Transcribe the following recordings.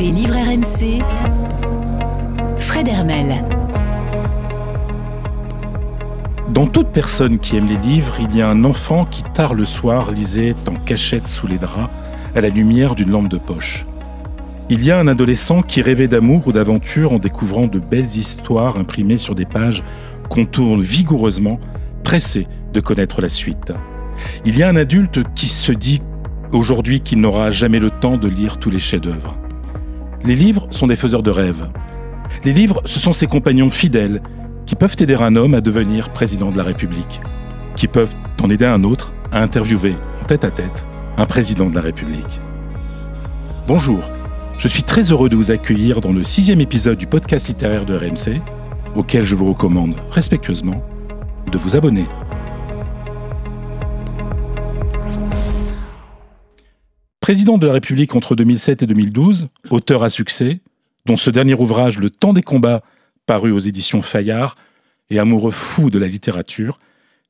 écoutez Livre RMC, Fred Hermel. Dans toute personne qui aime les livres, il y a un enfant qui, tard le soir, lisait en cachette sous les draps, à la lumière d'une lampe de poche. Il y a un adolescent qui rêvait d'amour ou d'aventure en découvrant de belles histoires imprimées sur des pages qu'on tourne vigoureusement, pressé de connaître la suite. Il y a un adulte qui se dit aujourd'hui qu'il n'aura jamais le temps de lire tous les chefs-d'œuvre. Les livres sont des faiseurs de rêves. Les livres, ce sont ses compagnons fidèles qui peuvent aider un homme à devenir président de la République, qui peuvent en aider un autre à interviewer en tête-à-tête un président de la République. Bonjour, je suis très heureux de vous accueillir dans le 6e épisode du podcast littéraire de RMC, auquel je vous recommande respectueusement de vous abonner. Président de la République entre 2007 et 2012, auteur à succès, dont ce dernier ouvrage, Le Temps des combats, paru aux éditions Fayard, et amoureux fou de la littérature,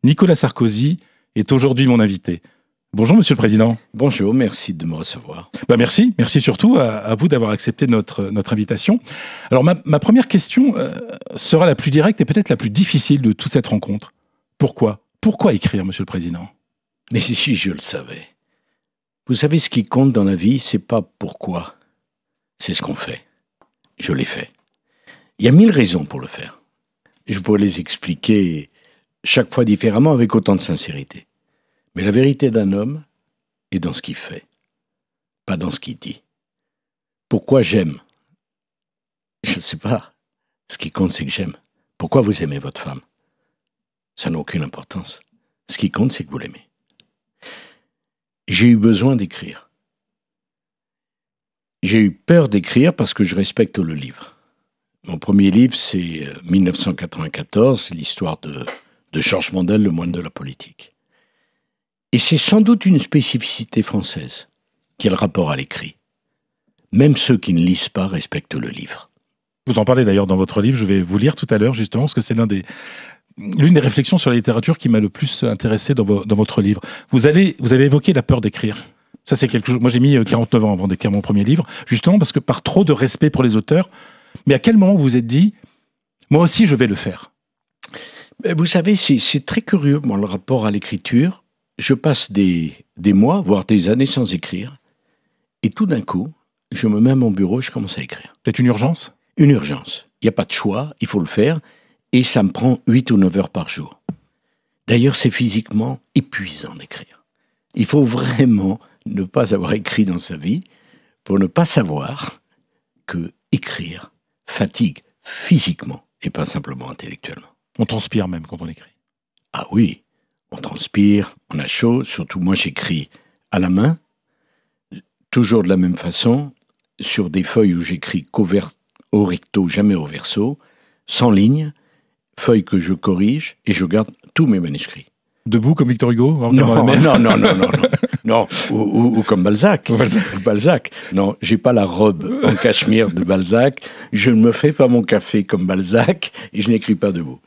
Nicolas Sarkozy est aujourd'hui mon invité. Bonjour Monsieur le Président. Bonjour, merci de me recevoir. Merci surtout à vous d'avoir accepté notre invitation. Alors ma première question sera la plus directe et peut-être la plus difficile de toute cette rencontre. Pourquoi écrire, Monsieur le Président? Mais si je le savais. Vous savez, ce qui compte dans la vie, c'est pas pourquoi, c'est ce qu'on fait. Je l'ai fait. Il y a 1000 raisons pour le faire. Je pourrais les expliquer chaque fois différemment avec autant de sincérité. Mais la vérité d'un homme est dans ce qu'il fait, pas dans ce qu'il dit. Pourquoi j'aime? Je ne sais pas. Ce qui compte, c'est que j'aime. Pourquoi vous aimez votre femme? Ça n'a aucune importance. Ce qui compte, c'est que vous l'aimez. J'ai eu besoin d'écrire. J'ai eu peur d'écrire parce que je respecte le livre. Mon premier livre, c'est 1994, l'histoire de Georges Mandel, le moine de la politique. Et c'est sans doute une spécificité française, qui est le rapport à l'écrit. Même ceux qui ne lisent pas respectent le livre. Vous en parlez d'ailleurs dans votre livre, je vais vous lire tout à l'heure justement, parce que c'est l'une des réflexions sur la littérature qui m'a le plus intéressé dans votre livre. Vous avez évoqué la peur d'écrire. Ça, c'est quelque chose. Moi, j'ai mis 49 ans avant d'écrire mon premier livre, justement parce que par trop de respect pour les auteurs. Mais à quel moment vous vous êtes dit, moi aussi, je vais le faire? Vous savez, c'est très curieux, moi, le rapport à l'écriture. Je passe des mois, voire des années sans écrire. Et tout d'un coup, je me mets à mon bureau et je commence à écrire. C'est une urgence? Une urgence. Il n'y a pas de choix, il faut le faire. Et ça me prend 8 ou 9 heures par jour. D'ailleurs, c'est physiquement épuisant d'écrire. Il faut vraiment ne pas avoir écrit dans sa vie pour ne pas savoir que écrire fatigue physiquement et pas simplement intellectuellement. On transpire même quand on écrit. Ah oui, on transpire, on a chaud. Surtout moi, j'écris à la main, toujours de la même façon, sur des feuilles où j'écris au recto, jamais au verso, sans ligne, feuilles que je corrige et je garde tous mes manuscrits. Debout comme Victor Hugo? Non, ou comme Balzac. Balzac. Non, j'ai pas la robe en cachemire de Balzac. Je ne me fais pas mon café comme Balzac et je n'écris pas debout.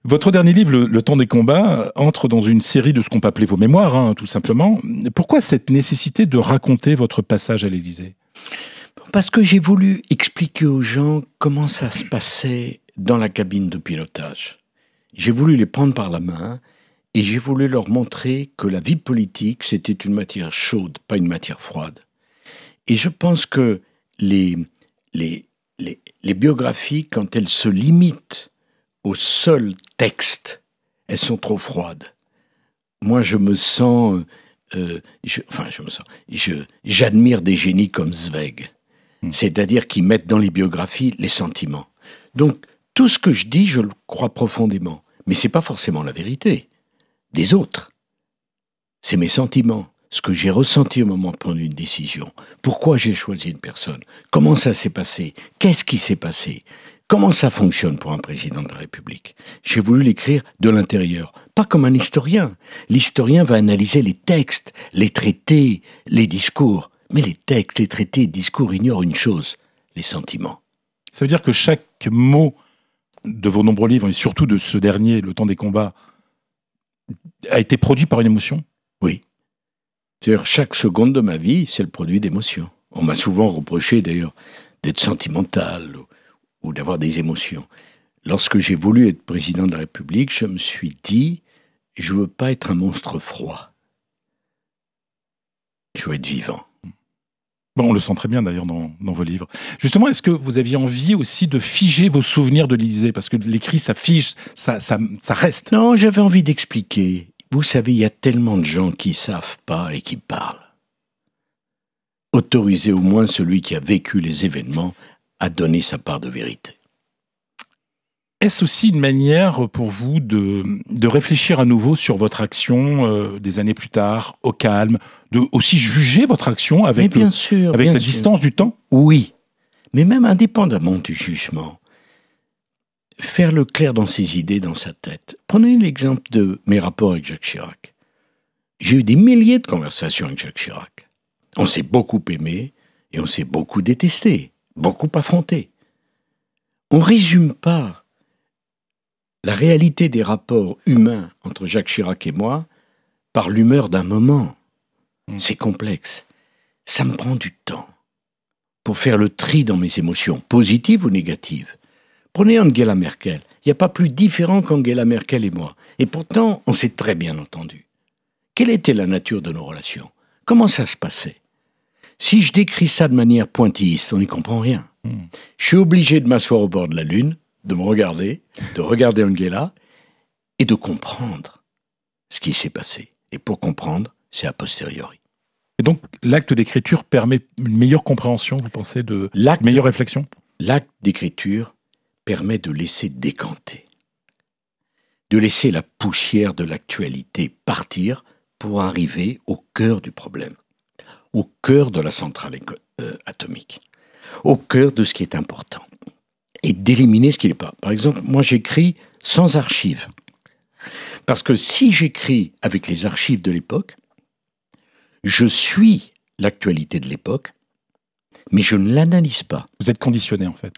Votre dernier livre, Le Temps des combats, entre dans une série de ce qu'on peut appeler vos mémoires, tout simplement. Pourquoi cette nécessité de raconter votre passage à l'Élysée? Parce que j'ai voulu expliquer aux gens comment ça se passait dans la cabine de pilotage. J'ai voulu les prendre par la main et j'ai voulu leur montrer que la vie politique, c'était une matière chaude, pas une matière froide. Et je pense que les biographies, quand elles se limitent au seul texte, elles sont trop froides. Moi, j'admire des génies comme Zweig, c'est-à-dire qui mettent dans les biographies les sentiments. Donc, tout ce que je dis, je le crois profondément. Mais c'est pas forcément la vérité des autres. C'est mes sentiments, ce que j'ai ressenti au moment de prendre une décision. Pourquoi j'ai choisi une personne? Comment ça s'est passé? Qu'est-ce qui s'est passé? Comment ça fonctionne pour un président de la République? J'ai voulu l'écrire de l'intérieur, pas comme un historien. L'historien va analyser les textes, les traités, les discours. Mais les textes, les traités, les discours ignorent une chose, les sentiments. Ça veut dire que chaque mot de vos nombreux livres, et surtout de ce dernier, Le Temps des combats, a été produit par une émotion? Oui. C'est-à-dire, chaque seconde de ma vie, c'est le produit d'émotions. On m'a souvent reproché d'ailleurs d'être sentimental ou d'avoir des émotions. Lorsque j'ai voulu être président de la République, je me suis dit, je veux pas être un monstre froid. Je veux être vivant. Bon, on le sent très bien d'ailleurs dans vos livres. Justement, est-ce que vous aviez envie aussi de figer vos souvenirs de l'Élysée? Parce que l'écrit, ça fige, ça reste. Non, j'avais envie d'expliquer. Vous savez, il y a tellement de gens qui savent pas et qui parlent. Autorisez au moins celui qui a vécu les événements à donner sa part de vérité. Est-ce aussi une manière pour vous de réfléchir à nouveau sur votre action des années plus tard, au calme, de aussi juger votre action avec, bien sûr, avec bien la sûr. distance du temps? Oui, mais même indépendamment du jugement, faire le clair dans ses idées, dans sa tête. Prenez l'exemple de mes rapports avec Jacques Chirac. J'ai eu des milliers de conversations avec Jacques Chirac. On s'est beaucoup aimé et on s'est beaucoup détesté, beaucoup affronté. On ne résume pas la réalité des rapports humains entre Jacques Chirac et moi par l'humeur d'un moment. C'est complexe. Ça me prend du temps pour faire le tri dans mes émotions, positives ou négatives. Prenez Angela Merkel. Il n'y a pas plus différent qu'Angela Merkel et moi. Et pourtant, on s'est très bien entendu. Quelle était la nature de nos relations? Comment ça se passait? Si je décris ça de manière pointilliste, on n'y comprend rien. Je suis obligé de m'asseoir au bord de la Lune, de me regarder, de regarder Angela et de comprendre ce qui s'est passé. Et pour comprendre, c'est a posteriori. Et donc, l'acte d'écriture permet une meilleure compréhension, vous pensez, de meilleure réflexion? L'acte d'écriture permet de laisser décanter, de laisser la poussière de l'actualité partir pour arriver au cœur du problème, au cœur de la centrale atomique, au cœur de ce qui est important, et d'éliminer ce qui n'est pas. Par exemple, moi j'écris sans archives, parce que si j'écris avec les archives de l'époque, je suis l'actualité de l'époque, mais je ne l'analyse pas. Vous êtes conditionné en fait.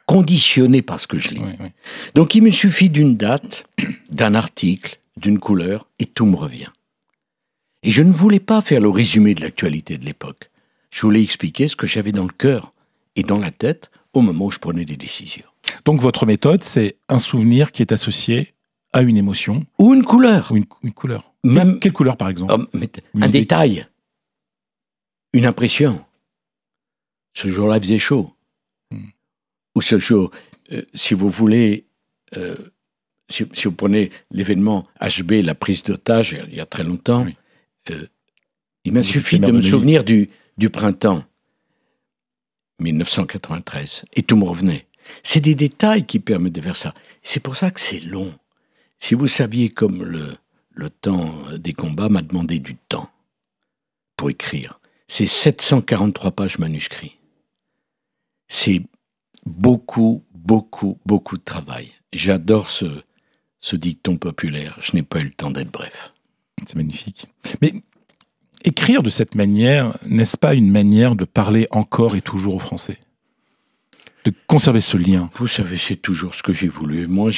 Conditionné par ce que je lis. Oui, oui. Donc il me suffit d'une date, d'un article, d'une couleur, et tout me revient. Et je ne voulais pas faire le résumé de l'actualité de l'époque. Je voulais expliquer ce que j'avais dans le cœur et dans la tête au moment où je prenais des décisions. Donc votre méthode, c'est un souvenir qui est associé à une émotion. Ou une couleur. Ou une couleur. Même, quelle couleur par exemple? Un détail. Une impression. Ce jour-là, il faisait chaud. Ou ce jour, si vous voulez, si vous prenez l'événement HB, la prise d'otage, il y a très longtemps, il m'a suffi de me souvenir du printemps 1993, et tout me revenait. C'est des détails qui permettent de faire ça. C'est pour ça que c'est long. Si vous saviez comme le temps des combats m'a demandé du temps pour écrire. C'est 743 pages manuscrits. C'est beaucoup, beaucoup, beaucoup de travail. J'adore ce dicton populaire. Je n'ai pas eu le temps d'être bref. C'est magnifique. Mais écrire de cette manière, n'est-ce pas une manière de parler encore et toujours aux Français? De conserver ce lien? Vous savez, c'est toujours ce que j'ai voulu. Moi,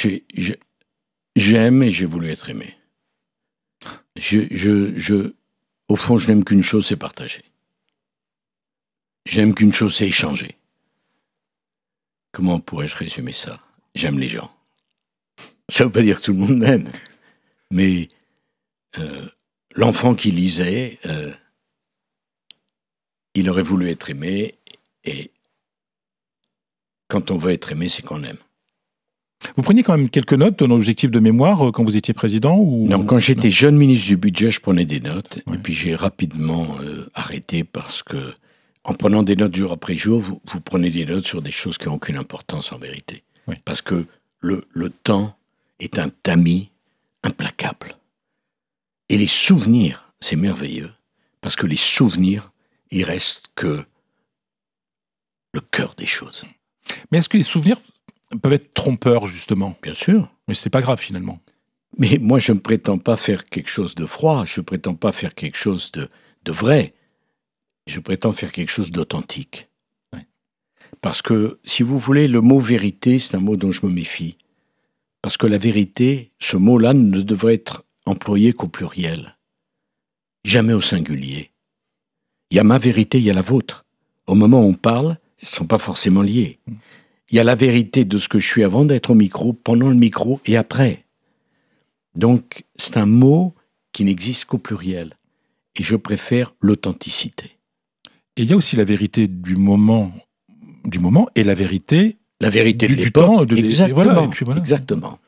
j'aime et j'ai voulu être aimé. Au fond, je n'aime qu'une chose, c'est partager. J'aime qu'une chose, c'est échanger. Comment pourrais-je résumer ça? J'aime les gens. Ça ne veut pas dire que tout le monde m'aime, mais l'enfant qui lisait, il aurait voulu être aimé, et quand on veut être aimé, c'est qu'on aime. Vous preniez quand même quelques notes dans l'objectif de mémoire quand vous étiez président ou... Non, quand j'étais jeune ministre du budget, je prenais des notes, et puis j'ai rapidement arrêté parce que en prenant des notes jour après jour, vous prenez des notes sur des choses qui n'ont aucune importance en vérité. Parce que le temps est un tamis implacable. Et les souvenirs, c'est merveilleux, parce que les souvenirs, ils restent que le cœur des choses. Mais est-ce que les souvenirs peuvent être trompeurs, justement? Bien sûr. Mais c'est pas grave, finalement. Mais moi, je ne prétends pas faire quelque chose de froid, je ne prétends pas faire quelque chose de vrai. Je prétends faire quelque chose d'authentique. Parce que, si vous voulez, le mot vérité, c'est un mot dont je me méfie. Parce que la vérité, ce mot-là ne devrait être employé qu'au pluriel. Jamais au singulier. Il y a ma vérité, il y a la vôtre. au moment où on parle, ne sont pas forcément liés. Il y a la vérité de ce que je suis avant d'être au micro, pendant le micro et après. Donc, c'est un mot qui n'existe qu'au pluriel. Et je préfère l'authenticité. Et il y a aussi la vérité du moment et la vérité de du temps. Exactement. Voilà. Exactement.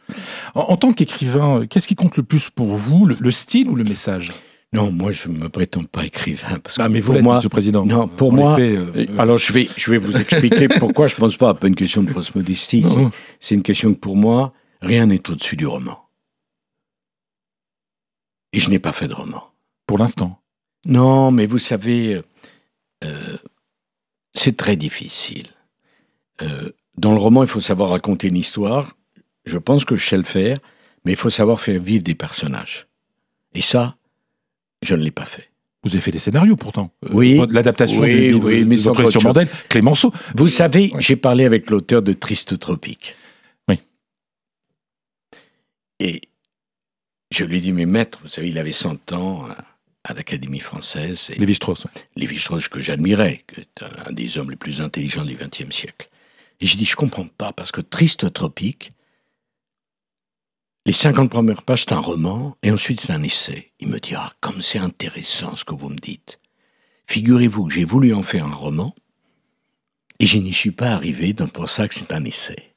En tant qu'écrivain, qu'est-ce qui compte le plus pour vous, le style ou le message? Non, moi, je ne me prétends pas écrivain. Parce que mais vous pour l'êtes, moi, Monsieur le Président. Non, pour moi... alors, je vais vous expliquer pourquoi je ne pense pas. Pas une question de fausse modestie. C'est une question que pour moi, rien n'est au-dessus du roman. Et je n'ai pas fait de roman. Pour l'instant. Non, mais vous savez, c'est très difficile. Dans le roman, il faut savoir raconter une histoire. Je pense que je sais le faire, mais il faut savoir faire vivre des personnages. Et ça, je ne l'ai pas fait. Vous avez fait des scénarios pourtant. Oui. L'adaptation du livre de votre sur Mandel, Clémenceau. Vous savez, j'ai parlé avec l'auteur de Triste Tropique. Oui. Et je lui ai dit, mais maître, vous savez, il avait 100 ans à l'Académie française. Lévi-Strauss. Oui. Lévi-Strauss, que j'admirais, qui est un des hommes les plus intelligents du XXe siècle. Et j'ai dit, je ne comprends pas, parce que Triste Tropique, les 50 premières pages, c'est un roman, et ensuite c'est un essai. Il me dit, ah, comme c'est intéressant ce que vous me dites. Figurez-vous que j'ai voulu en faire un roman, et je n'y suis pas arrivé, donc pour ça que c'est un essai.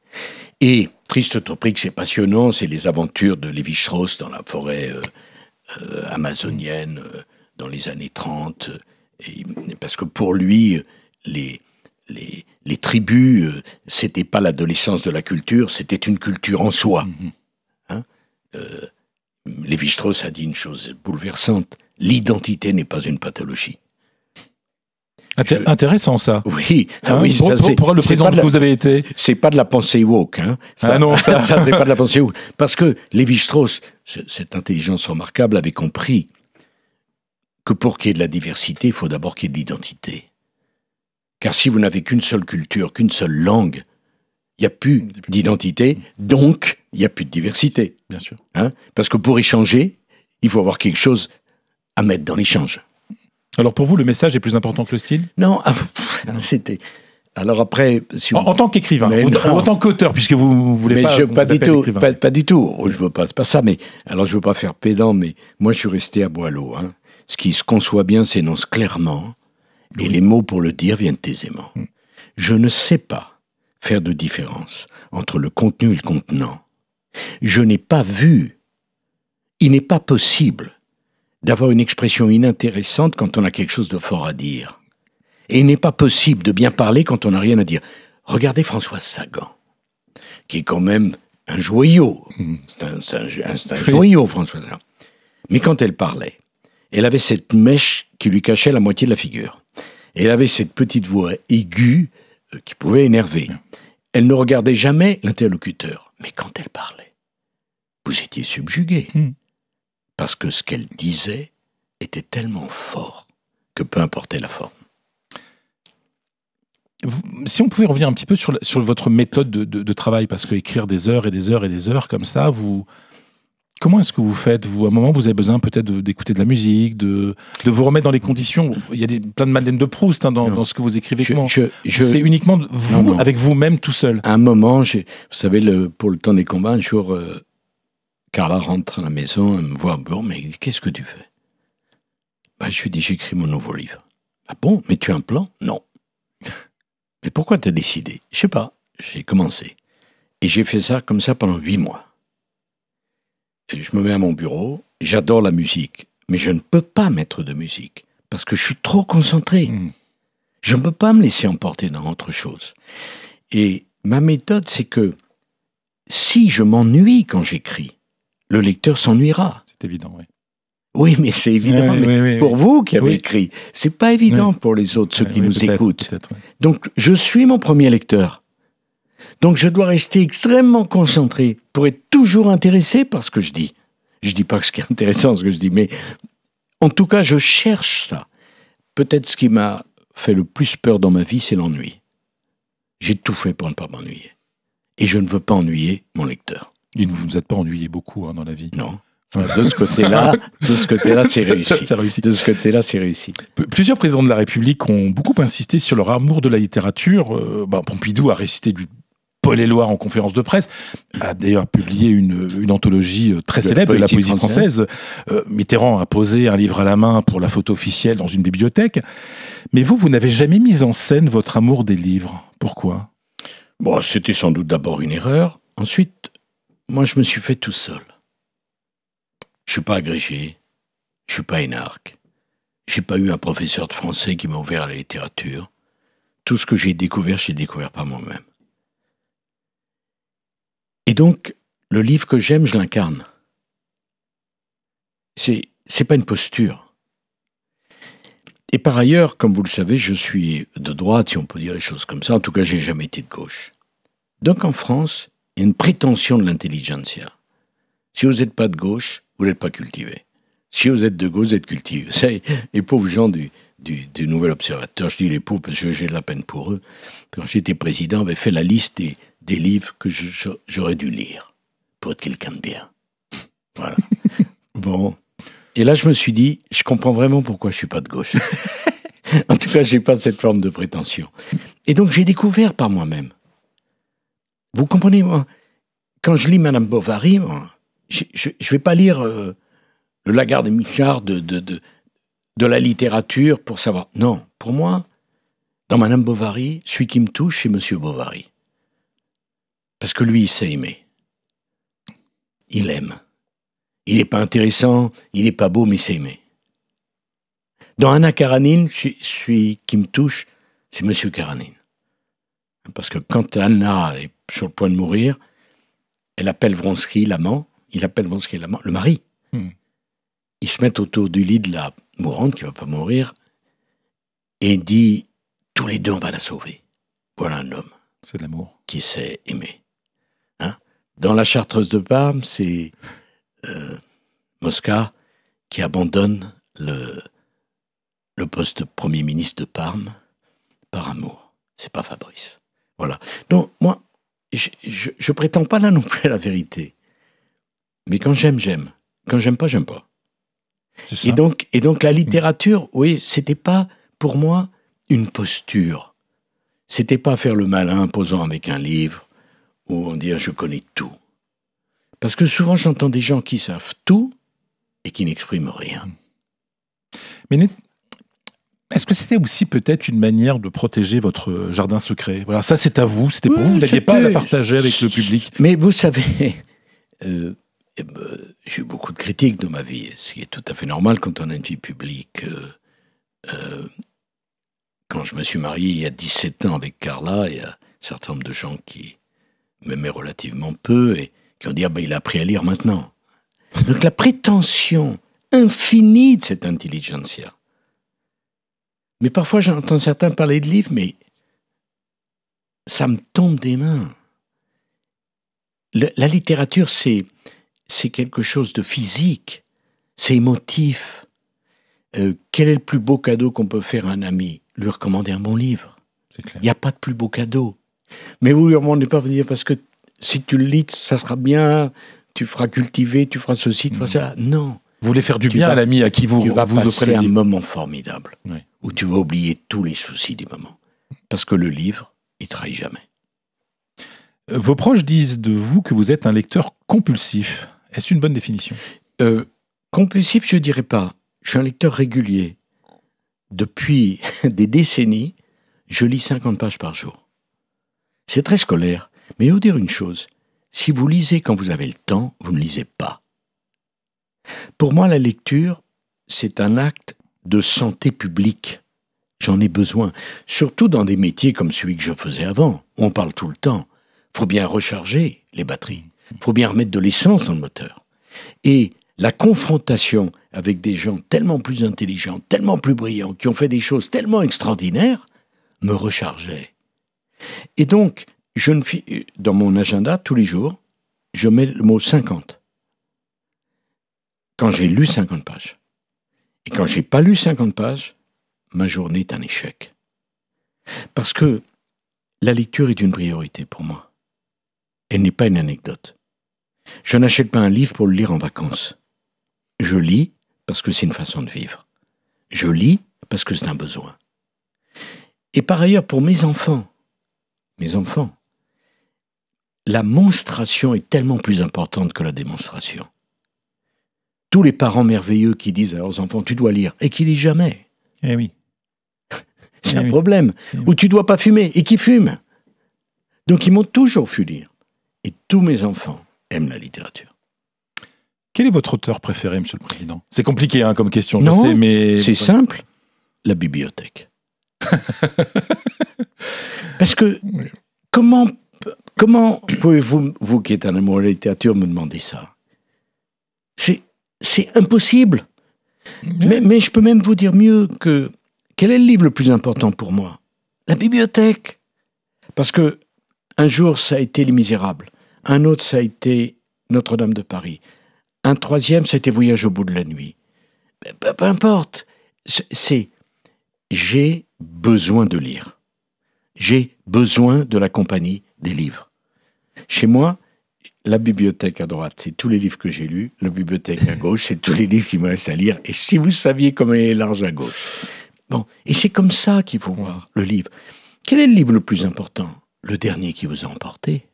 Et Triste Tropique, c'est passionnant, c'est les aventures de Lévi-Strauss dans la forêt amazonienne dans les années 30, parce que pour lui, les tribus, c'était pas l'adolescence de la culture, c'était une culture en soi. Hein, Lévi-Strauss a dit une chose bouleversante, l'identité n'est pas une pathologie. Intéressant ça. Oui, oui, pour le président que vous avez été. C'est pas de la pensée woke, hein. Ça, non, ça c'est pas de la pensée woke. Parce que Lévi-Strauss, cette intelligence remarquable, avait compris que pour qu'il y ait de la diversité, il faut d'abord qu'il y ait de l'identité. Car si vous n'avez qu'une seule culture, qu'une seule langue, il n'y a plus d'identité, donc il n'y a plus de diversité. Bien sûr. Hein, parce que pour échanger, il faut avoir quelque chose à mettre dans l'échange. Alors pour vous, le message est plus important que le style? Non, c'était... Alors après... Si en tant qu'écrivain, ou en tant qu'auteur, puisque vous voulez pas... Pas du tout. Je veux pas, c'est pas ça, mais... Alors je veux pas faire pédant, mais moi je suis resté à Boileau. Hein. Ce qui se conçoit bien s'énonce clairement, et les mots pour le dire viennent aisément. Je ne sais pas faire de différence entre le contenu et le contenant. Je n'ai pas vu. Il n'est pas possible d'avoir une expression inintéressante quand on a quelque chose de fort à dire. Et il n'est pas possible de bien parler quand on n'a rien à dire. Regardez Françoise Sagan, qui est quand même un joyau. C'est un joyau, Françoise Sagan. Mais quand elle parlait, elle avait cette mèche qui lui cachait la moitié de la figure. Et elle avait cette petite voix aiguë qui pouvait énerver. Elle ne regardait jamais l'interlocuteur. Mais quand elle parlait, vous étiez subjugué. Parce que ce qu'elle disait était tellement fort que peu importait la forme. Si on pouvait revenir un petit peu sur votre méthode de travail, parce que écrire des heures et des heures et des heures comme ça, comment est-ce que vous faites? À un moment, vous avez besoin peut-être d'écouter de la musique, de vous remettre dans les conditions. Il y a plein de Madeleine de Proust dans ce que vous écrivez. C'est uniquement vous, avec vous-même, tout seul. À un moment, vous savez, pour le temps des combats, un jour... Carla rentre à la maison, elle me voit, bon, mais qu'est-ce que tu fais? Je lui dis, j'écris mon nouveau livre. Ah bon, mais tu as un plan? Non. Mais pourquoi tu as décidé? Je sais pas, j'ai commencé. Et j'ai fait ça comme ça pendant 8 mois. Et je me mets à mon bureau, j'adore la musique, mais je ne peux pas mettre de musique, parce que je suis trop concentré. Je ne peux pas me laisser emporter dans autre chose. Et ma méthode, c'est que si je m'ennuie quand j'écris, le lecteur s'ennuiera. C'est évident, oui. Oui, mais c'est évident. Pour vous qui avez écrit, c'est pas évident pour les autres, ceux qui nous écoutent. Donc, je suis mon premier lecteur. Donc, je dois rester extrêmement concentré pour être toujours intéressé par ce que je dis. Je dis pas que ce qui est intéressant, ce que je dis, mais en tout cas, je cherche ça. Peut-être ce qui m'a fait le plus peur dans ma vie, c'est l'ennui. J'ai tout fait pour ne pas m'ennuyer. Et je ne veux pas ennuyer mon lecteur. Et vous ne vous êtes pas ennuyé beaucoup dans la vie? Non. De ce côté-là, c'est réussi. Ça réussit. De ce côté-là, c'est réussi. Plusieurs présidents de la République ont beaucoup insisté sur leur amour de la littérature. Pompidou a récité du Paul Éluard en conférence de presse, a d'ailleurs publié une anthologie très célèbre de la poésie française. Mitterrand a posé un livre à la main pour la photo officielle dans une bibliothèque. Mais vous n'avez jamais mis en scène votre amour des livres. Pourquoi ? Bon, c'était sans doute d'abord une erreur. Ensuite, moi, je me suis fait tout seul. Je suis pas agrégé, je suis pas énarque. J'ai pas eu un professeur de français qui m'a ouvert à la littérature. Tout ce que j'ai découvert par moi-même. Et donc, le livre que j'aime, je l'incarne. C'est pas une posture. Et par ailleurs, comme vous le savez, je suis de droite, si on peut dire les choses comme ça. En tout cas, j'ai jamais été de gauche. Donc en France, il y a une prétention de l'intelligentsia. Si vous n'êtes pas de gauche, vous n'êtes pas cultivé. Si vous êtes de gauche, vous êtes cultivé. Vous savez, les pauvres gens du Nouvel Observateur, je dis les pauvres parce que j'ai de la peine pour eux, quand j'étais président, avaient fait la liste des livres que j'aurais dû lire pour être quelqu'un de bien. Voilà. Bon. Et là, je me suis dit, je comprends vraiment pourquoi je suis pas de gauche. En tout cas, j'ai pas cette forme de prétention. Et donc, j'ai découvert par moi-même. Vous comprenez, moi, quand je lis Madame Bovary, moi, je vais pas lire le Lagarde et Michard de la littérature pour savoir. Non, pour moi, dans Madame Bovary, celui qui me touche, c'est Monsieur Bovary. Parce que lui, il sait aimer. Il aime. Il n'est pas intéressant, il n'est pas beau, mais il sait aimer. Dans Anna Karenine, celui qui me touche, c'est Monsieur Karenine. Parce que quand Anna est sur le point de mourir, elle appelle Vronsky, l'amant, le mari. Ils se mettent autour du lit de la mourante, qui ne va pas mourir, et dit, tous les deux, on va la sauver. Voilà un homme. C'est de l'amour. Qui sait aimer. Hein? Dans La Chartreuse de Parme, c'est Mosca qui abandonne le poste de Premier ministre de Parme par amour. C'est pas Fabrice. Voilà. Donc, moi, je prétends pas là non plus à la vérité. Mais quand j'aime, j'aime. Quand j'aime pas, j'aime pas. Et donc la littérature, oui, c'était pas pour moi une posture. C'était pas faire le malin posant avec un livre où on dit je connais tout. Parce que souvent j'entends des gens qui savent tout et qui n'expriment rien. Mais est-ce que c'était aussi peut-être une manière de protéger votre jardin secret ? Voilà, ça c'est à vous, c'était pour vous n'aviez pas à la partager avec le public. Mais vous savez, j'ai eu beaucoup de critiques dans ma vie, ce qui est tout à fait normal quand on a une vie publique. Quand je me suis marié il y a 17 ans avec Carla, il y a un certain nombre de gens qui m'aimaient relativement peu et qui ont dit il a appris à lire maintenant. Donc la prétention infinie de cette intelligentsia. Mais parfois j'entends certains parler de livres, mais ça me tombe des mains. La littérature, c'est quelque chose de physique, c'est émotif. Quel est le plus beau cadeau qu'on peut faire à un ami ? Lui recommander un bon livre. Il n'y a pas de plus beau cadeau. Mais vous lui recommandez pas, vous dire parce que si tu le lis, ça sera bien, tu feras cultiver, tu feras ceci, tu feras ça. Non. Vous voulez faire du bien à l'ami à qui vous vas offrez passer un moment formidable, oui, où tu vas oublier tous les soucis du moment. Parce que le livre, il trahit jamais. Vos proches disent de vous que vous êtes un lecteur compulsif. Est-ce une bonne définition ? Compulsif, je dirais pas. Je suis un lecteur régulier. Depuis des décennies, je lis 50 pages par jour. C'est très scolaire, mais il faut dire une chose. Si vous lisez quand vous avez le temps, vous ne lisez pas. Pour moi, la lecture, c'est un acte de santé publique. J'en ai besoin, surtout dans des métiers comme celui que je faisais avant, où on parle tout le temps. Il faut bien recharger les batteries, il faut bien remettre de l'essence dans le moteur. Et la confrontation avec des gens tellement plus intelligents, tellement plus brillants, qui ont fait des choses tellement extraordinaires, me rechargeait. Et donc, dans mon agenda, tous les jours, je mets le mot 50. Quand j'ai lu 50 pages. Et quand j'ai pas lu 50 pages, ma journée est un échec. Parce que la lecture est une priorité pour moi. Elle n'est pas une anecdote. Je n'achète pas un livre pour le lire en vacances. je lis parce que c'est une façon de vivre. Je lis parce que c'est un besoin. Et par ailleurs, pour mes enfants, la monstration est tellement plus importante que la démonstration. Tous les parents merveilleux qui disent à leurs enfants « tu dois lire » et qui lisent jamais. Eh oui. C'est un problème. Ou tu dois pas fumer et qui fument. Donc ils m'ont toujours fait lire. Et tous mes enfants aiment la littérature. Quel est votre auteur préféré, Monsieur le Président? C'est compliqué comme question, non, je sais, mais... c'est simple, la bibliothèque. Parce que, comment pouvez-vous, vous qui êtes un amoureux de la littérature, me demander ça? C'est impossible. Mais je peux même vous dire mieux que... Quel est le livre le plus important pour moi? La bibliothèque. Parce que un jour, ça a été Les Misérables. Un autre, ça a été Notre-Dame de Paris. Un troisième, ça a été Voyage au bout de la nuit. Peu importe. J'ai besoin de lire. J'ai besoin de la compagnie des livres. Chez moi, la bibliothèque à droite, c'est tous les livres que j'ai lus. La bibliothèque à gauche, c'est tous les livres qui me restent à lire. Et si vous saviez comment elle est large à gauche. Bon, et c'est comme ça qu'il faut voir le livre. Quel est le livre le plus important? Le dernier qui vous a emporté.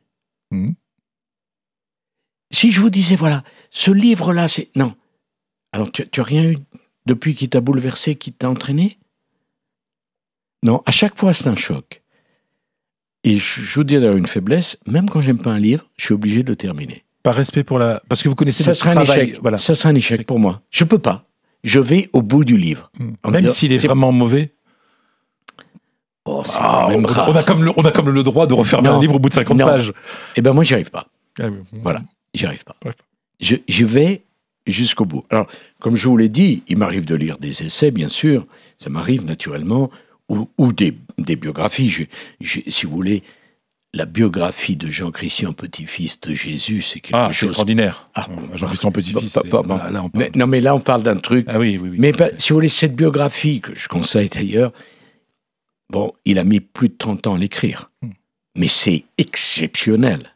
Si je vous disais, voilà, ce livre-là, c'est... Non. Alors, tu n'as rien eu depuis qui t'a bouleversé, qui t'a entraîné? Non, à chaque fois, c'est un choc. Et je vous dis d'ailleurs une faiblesse, même quand j'aime pas un livre, je suis obligé de le terminer. Par respect pour la... Parce que vous connaissez ça le sera travail. Un échec. Voilà. Ça sera un échec pour moi. Je peux pas. Je vais au bout du livre. Même s'il est vraiment mauvais. Oh, on a comme le droit de refermer un livre au bout de 50 pages. Eh ben moi, j'y arrive pas. Ah, voilà, j'y arrive pas. Je vais jusqu'au bout. Alors, comme je vous l'ai dit, il m'arrive de lire des essais, bien sûr. Ça m'arrive naturellement. Ou des biographies. Si vous voulez, la biographie de Jean-Christian, petit-fils de Jésus, c'est quelque chose... extraordinaire. Jean-Christian, petit-fils. Mais là, on parle d'un truc... Ah oui. Mais si vous voulez, cette biographie, que je conseille d'ailleurs, bon, il a mis plus de 30 ans à l'écrire. Mais c'est exceptionnel.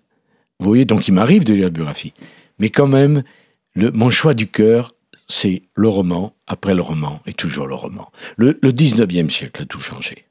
Vous voyez, donc il m'arrive de lire la biographie. Mais quand même, mon choix du cœur, c'est le roman, après le roman, et toujours le roman. Le 19e siècle a tout changé.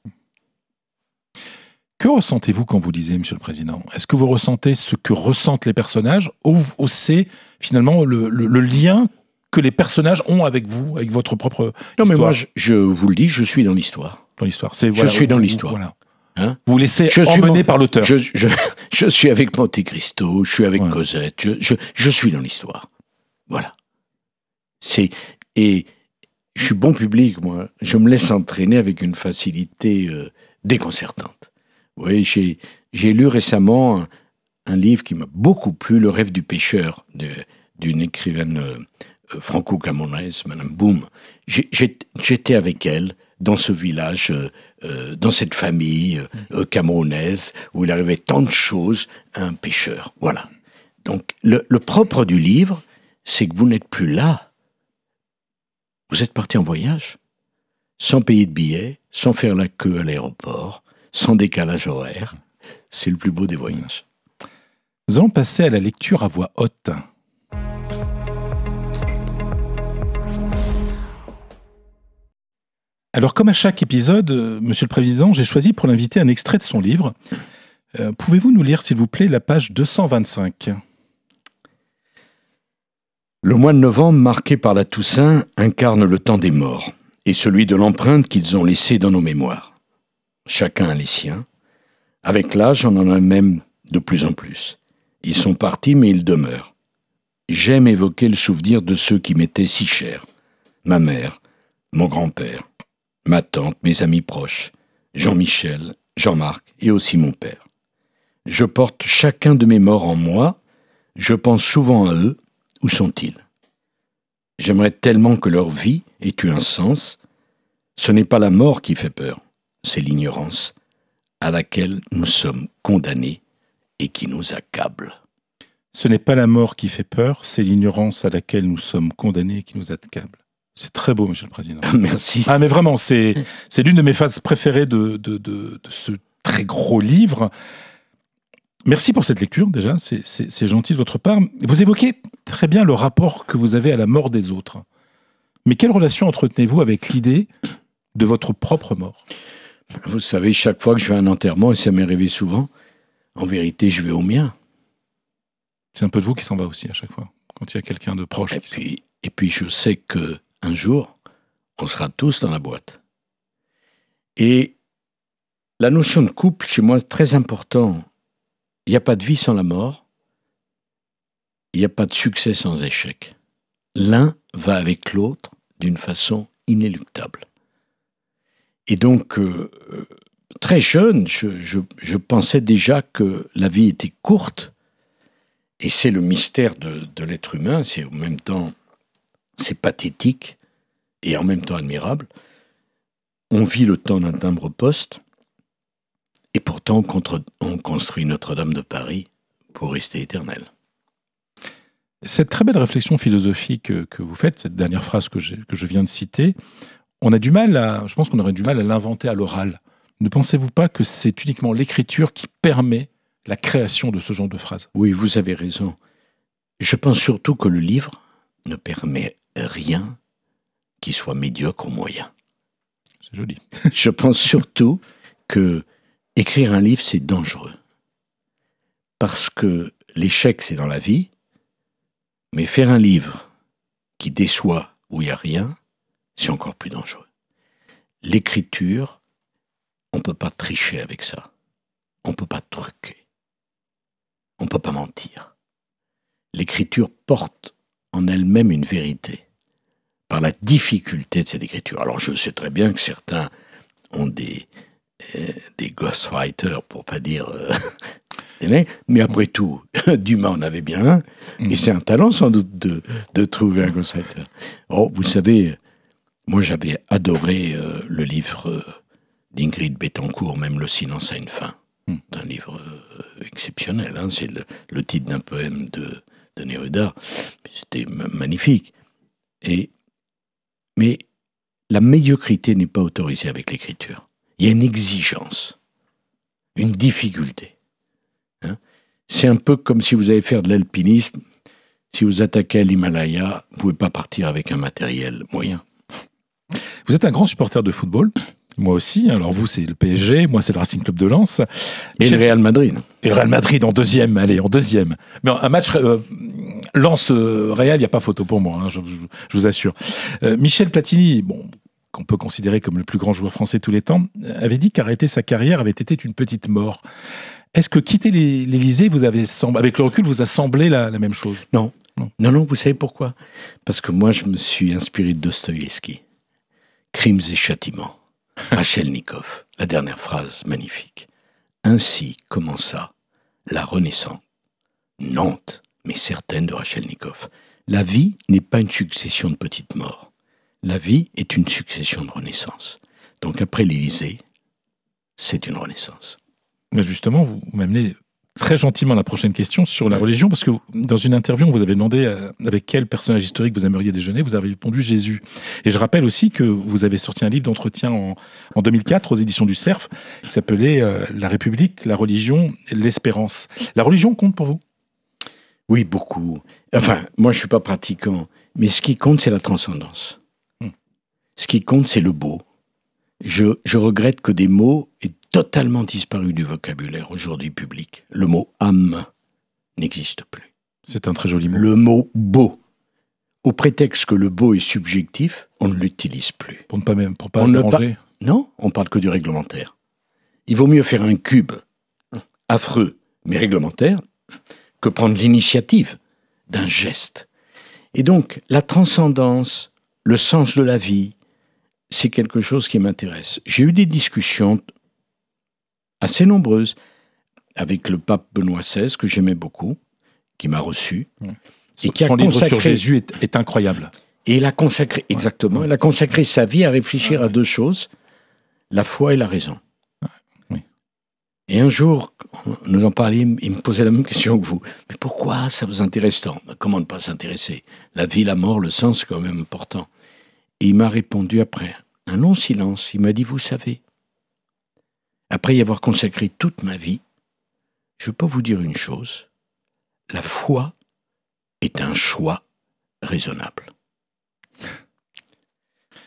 Que ressentez-vous quand vous lisez, Monsieur le Président? Est-ce que vous ressentez ce que ressentent les personnages, ou c'est finalement le lien que les personnages ont avec vous, avec votre propre histoire? Non, mais moi, je vous le dis, je suis dans l'histoire. Dans l'histoire. Je suis dans l'histoire. Voilà. Hein? Vous laissez emmener par l'auteur. Je suis avec Monte Cristo, je suis avec Cosette, je suis dans l'histoire. Voilà. Et je suis bon public, moi. Je me laisse entraîner avec une facilité déconcertante. Vous voyez, j'ai lu récemment un livre qui m'a beaucoup plu, Le rêve du pêcheur, d'une écrivaine franco-camerounaise, Madame Boom. J'étais avec elle dans ce village, dans cette famille camerounaise, où il arrivait tant de choses à un pêcheur. Voilà. Donc, le propre du livre, c'est que vous n'êtes plus là. Vous êtes parti en voyage, sans payer de billets, sans faire la queue à l'aéroport, sans décalage horaire. C'est le plus beau des voyages. Nous allons passer à la lecture à voix haute. Alors, comme à chaque épisode, Monsieur le Président, j'ai choisi pour l'inviter un extrait de son livre. Pouvez-vous nous lire, s'il vous plaît, la page 225 ? Le mois de novembre, marqué par la Toussaint, incarne le temps des morts et celui de l'empreinte qu'ils ont laissée dans nos mémoires. Chacun a les siens. Avec l'âge, on en a même de plus en plus. Ils sont partis, mais ils demeurent. J'aime évoquer le souvenir de ceux qui m'étaient si chers. Ma mère, mon grand-père, ma tante, mes amis proches, Jean-Michel, Jean-Marc et aussi mon père. Je porte chacun de mes morts en moi, je pense souvent à eux. Où sont-ils? J'aimerais tellement que leur vie ait eu un sens. Ce n'est pas la mort qui fait peur, c'est l'ignorance à laquelle nous sommes condamnés et qui nous accable. Ce n'est pas la mort qui fait peur, c'est l'ignorance à laquelle nous sommes condamnés et qui nous accable. C'est très beau, Monsieur le Président. Merci. Ah, mais vraiment, c'est l'une de mes phases préférées de ce très gros livre. Merci pour cette lecture, déjà, c'est gentil de votre part. Vous évoquez très bien le rapport que vous avez à la mort des autres. Mais quelle relation entretenez-vous avec l'idée de votre propre mort? Vous savez, chaque fois que je fais un enterrement, et ça m'est arrivé souvent, en vérité, je vais au mien. C'est un peu de vous qui s'en va aussi à chaque fois, quand il y a quelqu'un de proche. Et puis, je sais qu'un jour, on sera tous dans la boîte. Et la notion de couple, chez moi, est très important. Il n'y a pas de vie sans la mort. Il n'y a pas de succès sans échec. L'un va avec l'autre d'une façon inéluctable. Et donc, très jeune, je pensais déjà que la vie était courte. Et c'est le mystère de l'être humain. C'est en même temps, c'est pathétique et en même temps admirable. On vit le temps d'un timbre-poste. Et pourtant, on construit Notre-Dame de Paris pour rester éternel. Cette très belle réflexion philosophique que vous faites, cette dernière phrase que je viens de citer, je pense qu'on aurait du mal à l'inventer à l'oral. Ne pensez-vous pas que c'est uniquement l'écriture qui permet la création de ce genre de phrase? Oui, vous avez raison. Je pense surtout que le livre ne permet rien qui soit médiocre ou moyen. C'est joli. Je pense surtout que écrire un livre, c'est dangereux. Parce que l'échec, c'est dans la vie, mais faire un livre qui déçoit où il n'y a rien, c'est encore plus dangereux. L'écriture, on ne peut pas tricher avec ça. On ne peut pas truquer. On ne peut pas mentir. L'écriture porte en elle-même une vérité par la difficulté de cette écriture. Alors je sais très bien que certains ont des ghostwriters, pour pas dire... mais après tout, Dumas en avait bien un, et c'est un talent sans doute de trouver un ghostwriter. Oh, vous savez, moi j'avais adoré le livre d'Ingrid Betancourt, Même le silence a une fin. C'est un livre exceptionnel, hein, c'est le titre d'un poème de Neruda. C'était magnifique. Mais la médiocrité n'est pas autorisée avec l'écriture. Il y a une exigence, une difficulté. Hein. C'est un peu comme si vous allez faire de l'alpinisme. Si vous attaquez à l'Himalaya, vous ne pouvez pas partir avec un matériel moyen. Vous êtes un grand supporter de football. Moi aussi. Alors vous, c'est le PSG. Moi, c'est le Racing Club de Lens. Et le Real Madrid. Et le Real Madrid en deuxième. Allez, en deuxième. Mais un match Lens-Real, il n'y a pas photo pour moi, hein, je vous assure. Michel Platini, qu'on peut considérer comme le plus grand joueur français de tous les temps, avait dit qu'arrêter sa carrière avait été une petite mort. Est-ce que quitter l'Élysée, avec le recul, vous a semblé la même chose? Non. Non, vous savez pourquoi? Parce que moi, je me suis inspiré de Dostoïevski. Crimes et châtiments. Raskolnikov, la dernière phrase magnifique. Ainsi commença la Renaissance, lente mais certaine de Raskolnikov. La vie n'est pas une succession de petites morts. La vie est une succession de renaissances. Donc après l'Élysée, c'est une renaissance. Mais justement, vous m'amenez très gentiment à la prochaine question sur la religion, parce que dans une interview, on vous avait demandé avec quel personnage historique vous aimeriez déjeuner, vous avez répondu Jésus. Et je rappelle aussi que vous avez sorti un livre d'entretien en 2004 aux éditions du Cerf, qui s'appelait La République, la religion, l'espérance. La religion compte pour vous? Oui, beaucoup. Enfin, moi je ne suis pas pratiquant, mais ce qui compte, c'est la transcendance. Ce qui compte, c'est le beau. Je regrette que des mots aient totalement disparu du vocabulaire aujourd'hui public. Le mot âme n'existe plus. C'est un très joli mot. Le mot beau. Au prétexte que le beau est subjectif, on ne l'utilise plus. Pour pas mélanger. Non, on parle que du réglementaire. Il vaut mieux faire un cube affreux mais réglementaire que prendre l'initiative d'un geste. Et donc, la transcendance, le sens de la vie, c'est quelque chose qui m'intéresse. J'ai eu des discussions assez nombreuses avec le pape Benoît XVI, que j'aimais beaucoup, qui m'a reçu. Son livre sur Jésus est incroyable. Et il a consacré, exactement, il a consacré sa vie à réfléchir à deux choses, la foi et la raison. Et un jour, nous en parlions, il me posait la même question que vous. Mais pourquoi ça vous intéresse tant? Comment ne pas s'intéresser? La vie, la mort, le sens, c'est quand même important. Et il m'a répondu après un long silence. Il m'a dit, vous savez, après y avoir consacré toute ma vie, je peux vous dire une chose, la foi est un choix raisonnable.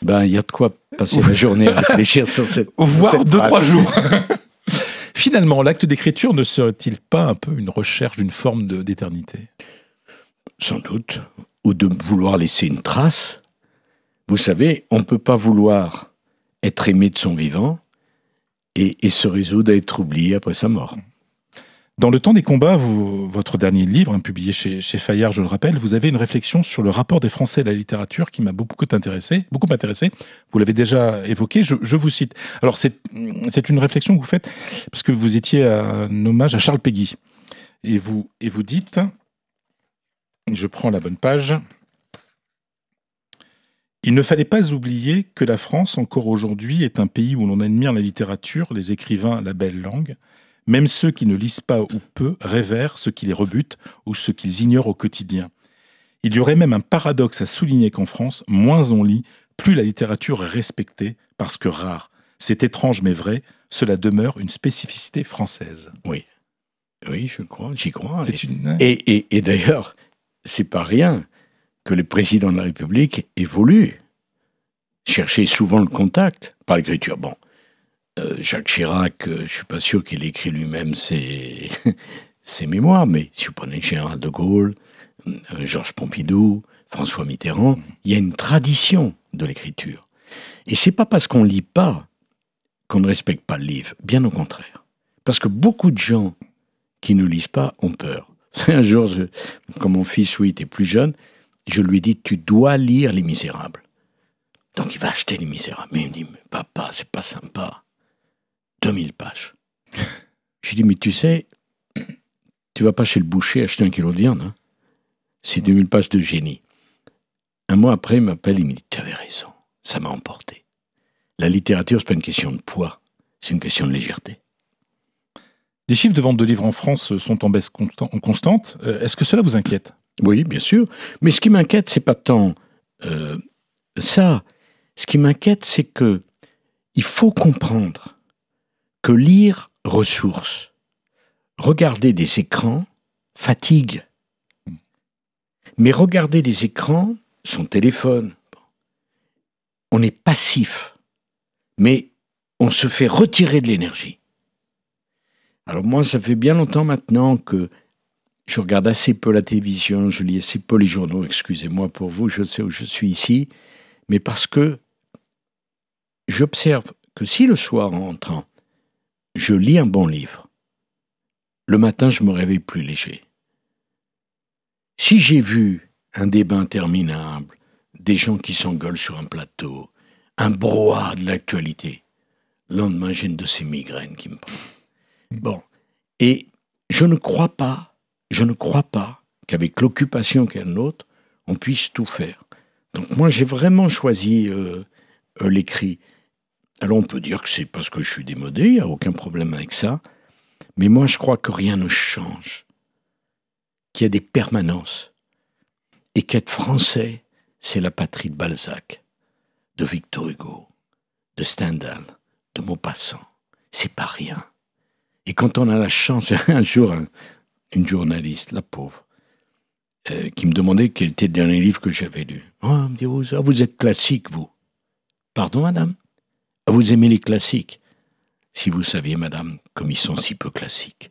Ben, il y a de quoi passer la journée à réfléchir sur cette voire cette 2-3 phrase. jours. Finalement, l'acte d'écriture ne serait-il pas un peu une recherche d'une forme d'éternité? Sans doute. Ou de vouloir laisser une trace. Vous savez, on ne peut pas vouloir être aimé de son vivant et se résoudre à être oublié après sa mort. Dans Le temps des combats, votre dernier livre, publié chez Fayard, je le rappelle, vous avez une réflexion sur le rapport des Français à la littérature qui m'a beaucoup intéressé. Vous l'avez déjà évoqué, je vous cite. Alors c'est une réflexion que vous faites parce que vous étiez un hommage à Charles Péguy. Et vous dites, je prends la bonne page, il ne fallait pas oublier que la France, encore aujourd'hui, est un pays où l'on admire la littérature, les écrivains, la belle langue. Même ceux qui ne lisent pas ou peu révèrent ce qui les rebute ou ce qu'ils ignorent au quotidien. Il y aurait même un paradoxe à souligner qu'en France, moins on lit, plus la littérature est respectée, parce que rare. C'est étrange mais vrai, cela demeure une spécificité française. Oui, j'y crois. C'est une... Et d'ailleurs, c'est pas rien que le président de la République ait voulu chercher souvent le contact par l'écriture. Bon. Jacques Chirac, je ne suis pas sûr qu'il ait écrit lui-même ses mémoires, mais si vous prenez Général de Gaulle, Georges Pompidou, François Mitterrand, il y a une tradition de l'écriture. Et c'est pas parce qu'on lit pas qu'on ne respecte pas le livre, bien au contraire. Parce que beaucoup de gens qui ne lisent pas ont peur. Un jour, quand mon fils, oui, était plus jeune, je lui ai dit, tu dois lire Les Misérables. Donc il va acheter Les Misérables. Mais il me dit, mais papa, c'est pas sympa. 2000 pages. J'ai dit, mais tu sais, tu vas pas chez le boucher acheter 1 kilo de viande. Hein. C'est 2000 pages de génie. Un mois après, il m'appelle, il me dit, tu avais raison, ça m'a emporté. La littérature, c'est pas une question de poids, c'est une question de légèreté. Les chiffres de vente de livres en France sont en baisse constante. Est-ce que cela vous inquiète? Oui, bien sûr. Mais ce qui m'inquiète, c'est pas tant ça. Ce qui m'inquiète, c'est que il faut comprendre que lire ressource, regarder des écrans fatigue. Mais regarder des écrans, son téléphone, on est passif, mais on se fait retirer de l'énergie. Alors moi, ça fait bien longtemps maintenant que je regarde assez peu la télévision, je lis assez peu les journaux, excusez-moi pour vous, je sais où je suis ici, mais parce que j'observe que si le soir, en rentrant, je lis un bon livre, le matin, je me réveille plus léger. Si j'ai vu un débat interminable, des gens qui s'engueulent sur un plateau, un brouhaha de l'actualité, le lendemain, j'ai une de ces migraines qui me prend. Bon, et je ne crois pas qu'avec l'occupation qu'est la nôtre, on puisse tout faire. Donc moi, j'ai vraiment choisi l'écrit. Alors on peut dire que c'est parce que je suis démodé, il n'y a aucun problème avec ça. Mais moi, je crois que rien ne change, qu'il y a des permanences. Et qu'être français, c'est la patrie de Balzac, de Victor Hugo, de Stendhal, de Maupassant. C'est pas rien. Et quand on a la chance, un jour, une journaliste, la pauvre, qui me demandait quel était le dernier livre que j'avais lu. Oh, elle me dit, vous êtes classique, vous. Pardon, madame? Vous aimez les classiques? Si vous saviez, madame, comme ils sont si peu classiques,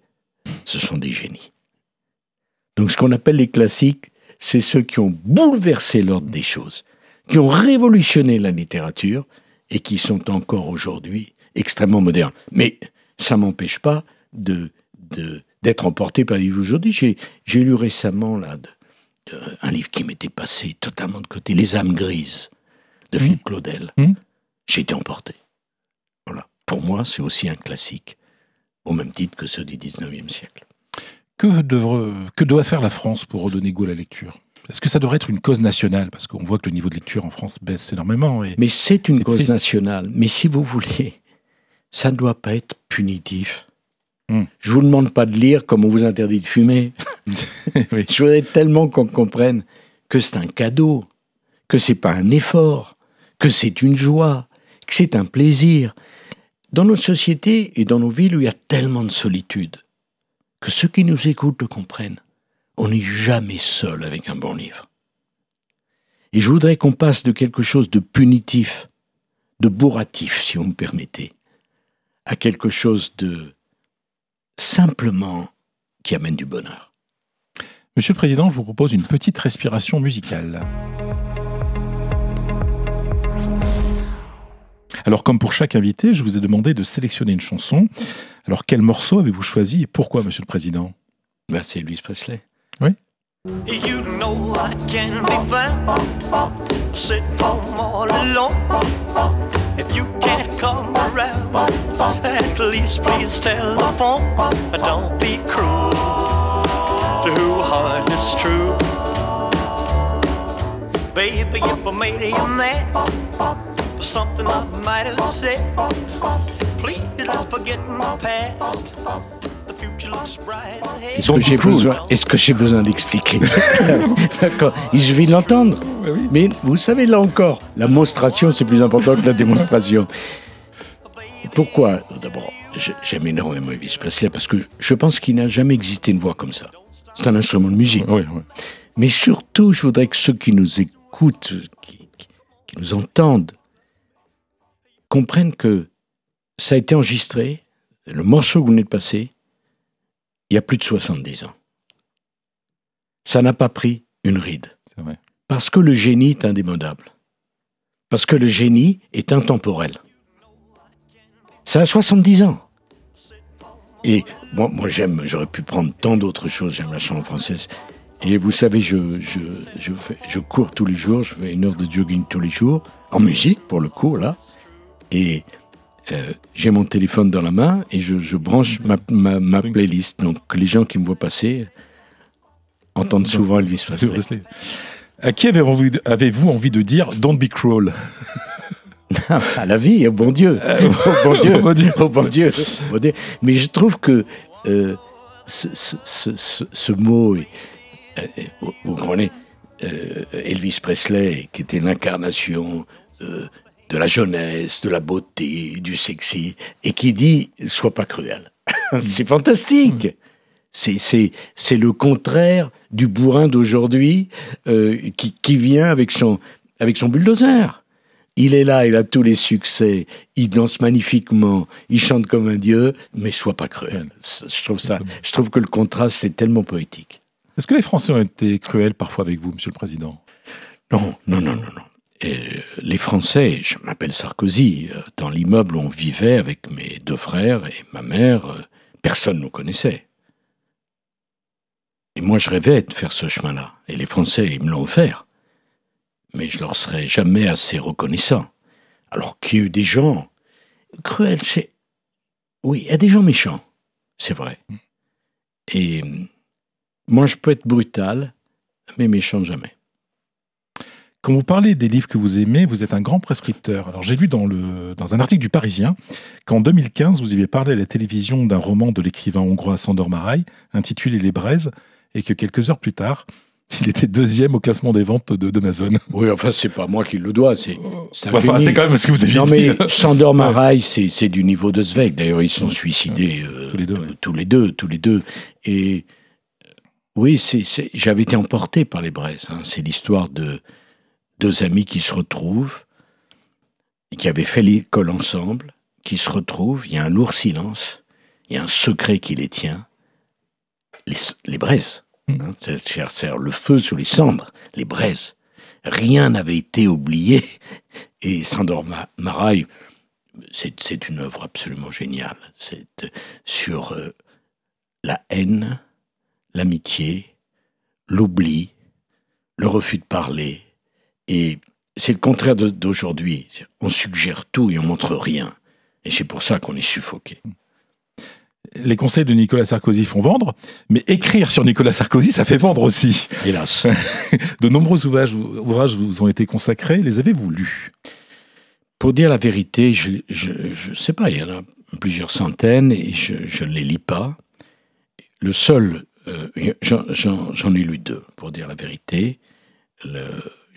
ce sont des génies. Donc ce qu'on appelle les classiques, c'est ceux qui ont bouleversé l'ordre des choses, qui ont révolutionné la littérature et qui sont encore aujourd'hui extrêmement modernes. Mais ça ne m'empêche pas d'être emporté par les livres aujourd'hui. J'ai lu récemment là, un livre qui m'était passé totalement de côté, Les âmes grises, de Philippe Claudel. J'ai été emporté. Voilà. Pour moi, c'est aussi un classique, au même titre que ceux du 19e siècle. Que doit faire la France pour redonner goût à la lecture? Est-ce que ça devrait être une cause nationale? Parce qu'on voit que le niveau de lecture en France baisse énormément. Mais c'est une cause nationale. Mais si vous voulez, ça ne doit pas être punitif. Je ne vous demande pas de lire comme on vous interdit de fumer. Oui. Je voudrais tellement qu'on comprenne que c'est un cadeau, que ce n'est pas un effort, que c'est une joie, que c'est un plaisir. Dans nos sociétés et dans nos villes où il y a tellement de solitude, que ceux qui nous écoutent le comprennent. On n'est jamais seul avec un bon livre. Et je voudrais qu'on passe de quelque chose de punitif, de bourratif, si vous me permettez, à quelque chose de simplement qui amène du bonheur. Monsieur le Président, je vous propose une petite respiration musicale. Alors, comme pour chaque invité, je vous ai demandé de sélectionner une chanson. Alors, quel morceau avez-vous choisi et pourquoi, Monsieur le Président? C'est Elvis Presley. Oui. You know I can be found sitting home all alone. If you can't come around, at least please telephone. Don't be cruel to who heart is true. Baby, if I made you mad for something I might have said, please don't forget my past. The future looks bright ahead. Est-ce que j'ai besoin d'expliquer? D'accord. Je vais l'entendre. Oui. Mais vous savez, là encore, la monstration, c'est plus important que la démonstration. Pourquoi? D'abord, j'aime énormément Elvis Presley parce que je pense qu'il n'a jamais existé une voix comme ça. C'est un instrument de musique. Oui. Mais surtout, je voudrais que ceux qui nous écoutent, qui nous entendent, comprennent que ça a été enregistré, le morceau que vous venez de passer, il y a plus de 70 ans. Ça n'a pas pris une ride. C'est vrai. Parce que le génie est indémodable. Parce que le génie est intemporel. Ça a 70 ans. Et moi j'aurais pu prendre tant d'autres choses, j'aime la chanson française. Et vous savez, je cours tous les jours, je fais 1 heure de jogging tous les jours, en musique pour le coup, là. Et j'ai mon téléphone dans la main et je branche ma playlist. Donc les gens qui me voient passer entendent souvent Elvis Presley. À qui avez-vous envie de dire « Don't be cruel » À la vie, au bon Dieu. Au bon Dieu. Mais je trouve que ce mot, vous comprenez, Elvis Presley, qui était l'incarnation de la jeunesse, de la beauté, du sexy, et qui dit « sois pas cruel ». C'est fantastique. C'est le contraire du bourrin d'aujourd'hui qui vient avec son bulldozer. Il est là, il a tous les succès, il danse magnifiquement, il chante comme un dieu, mais sois pas cruel. Je trouve que le contraste est tellement poétique. Est-ce que les Français ont été cruels parfois avec vous, Monsieur le Président? Non. Et les Français, je m'appelle Sarkozy, dans l'immeuble où on vivait avec mes 2 frères et ma mère, personne ne nous connaissait. Et moi, je rêvais de faire ce chemin-là. Et les Français, ils me l'ont offert. Mais je leur serai jamais assez reconnaissant. Alors qu'il y a eu des gens cruels, oui, il y a des gens méchants, c'est vrai. Et moi, je peux être brutal, mais méchant jamais. Quand vous parlez des livres que vous aimez, vous êtes un grand prescripteur. Alors j'ai lu dans un article du Parisien qu'en 2015, vous aviez parlé à la télévision d'un roman de l'écrivain hongrois Sándor Márai, intitulé Les Braises, et que quelques heures plus tard, il était 2e au classement des ventes d'Amazon. Oui, enfin, c'est pas moi qui le dois, c'est c'est quand même ce que vous avez dit. Non, mais Sándor Márai, c'est du niveau de Zweig. D'ailleurs, ils sont suicidés tous les deux. Et oui, j'avais été emporté par Les Braises. C'est l'histoire de 2 amis qui se retrouvent, et qui avaient fait l'école ensemble, qui se retrouvent, il y a un lourd silence, il y a un secret qui les tient, les braises. C'est le feu sous les cendres, les braises. Rien n'avait été oublié. Et Sándor Márai, c'est une œuvre absolument géniale. C'est sur la haine, l'amitié, l'oubli, le refus de parler. Et c'est le contraire d'aujourd'hui. On suggère tout et on montre rien. Et c'est pour ça qu'on est suffoqué. Les conseils de Nicolas Sarkozy font vendre, mais écrire sur Nicolas Sarkozy, ça fait vendre aussi. Hélas. De nombreux ouvrages vous ont été consacrés. Les avez-vous lus? Pour dire la vérité, je sais pas, il y en a plusieurs centaines et je ne les lis pas. Le seul, j'en ai lu 2, pour dire la vérité.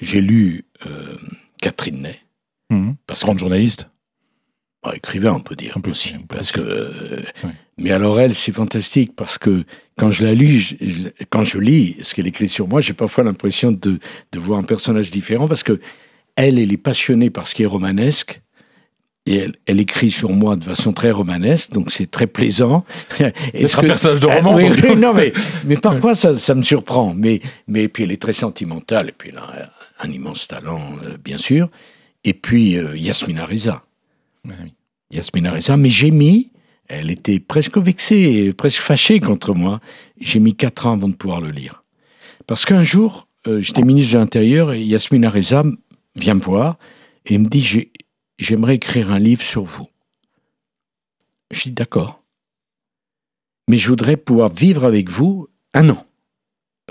J'ai lu Catherine Ney. Grande journaliste. Écrivain, on peut dire On peut aussi. aussi, on peut Parce aussi. que, Oui. Mais alors elle, c'est fantastique parce que quand je la lis, quand je lis ce qu'elle écrit sur moi, j'ai parfois l'impression de voir un personnage différent parce que elle est passionnée par ce qui est romanesque. Et elle écrit sur moi de façon très romanesque, donc c'est très plaisant. Être un personnage de roman. Oui, donc. oui, non, mais parfois ça me surprend. Mais puis elle est très sentimentale, et puis elle a un immense talent, bien sûr. Et puis Yasmina Reza. Ouais, oui. Yasmina Reza, mais j'ai mis, elle était presque vexée, presque fâchée contre moi. J'ai mis 4 ans avant de pouvoir le lire. Parce qu'un jour, j'étais ministre de l'Intérieur et Yasmina Reza vient me voir et me dit j'aimerais écrire un livre sur vous. Je dis d'accord. Mais je voudrais pouvoir vivre avec vous 1 an.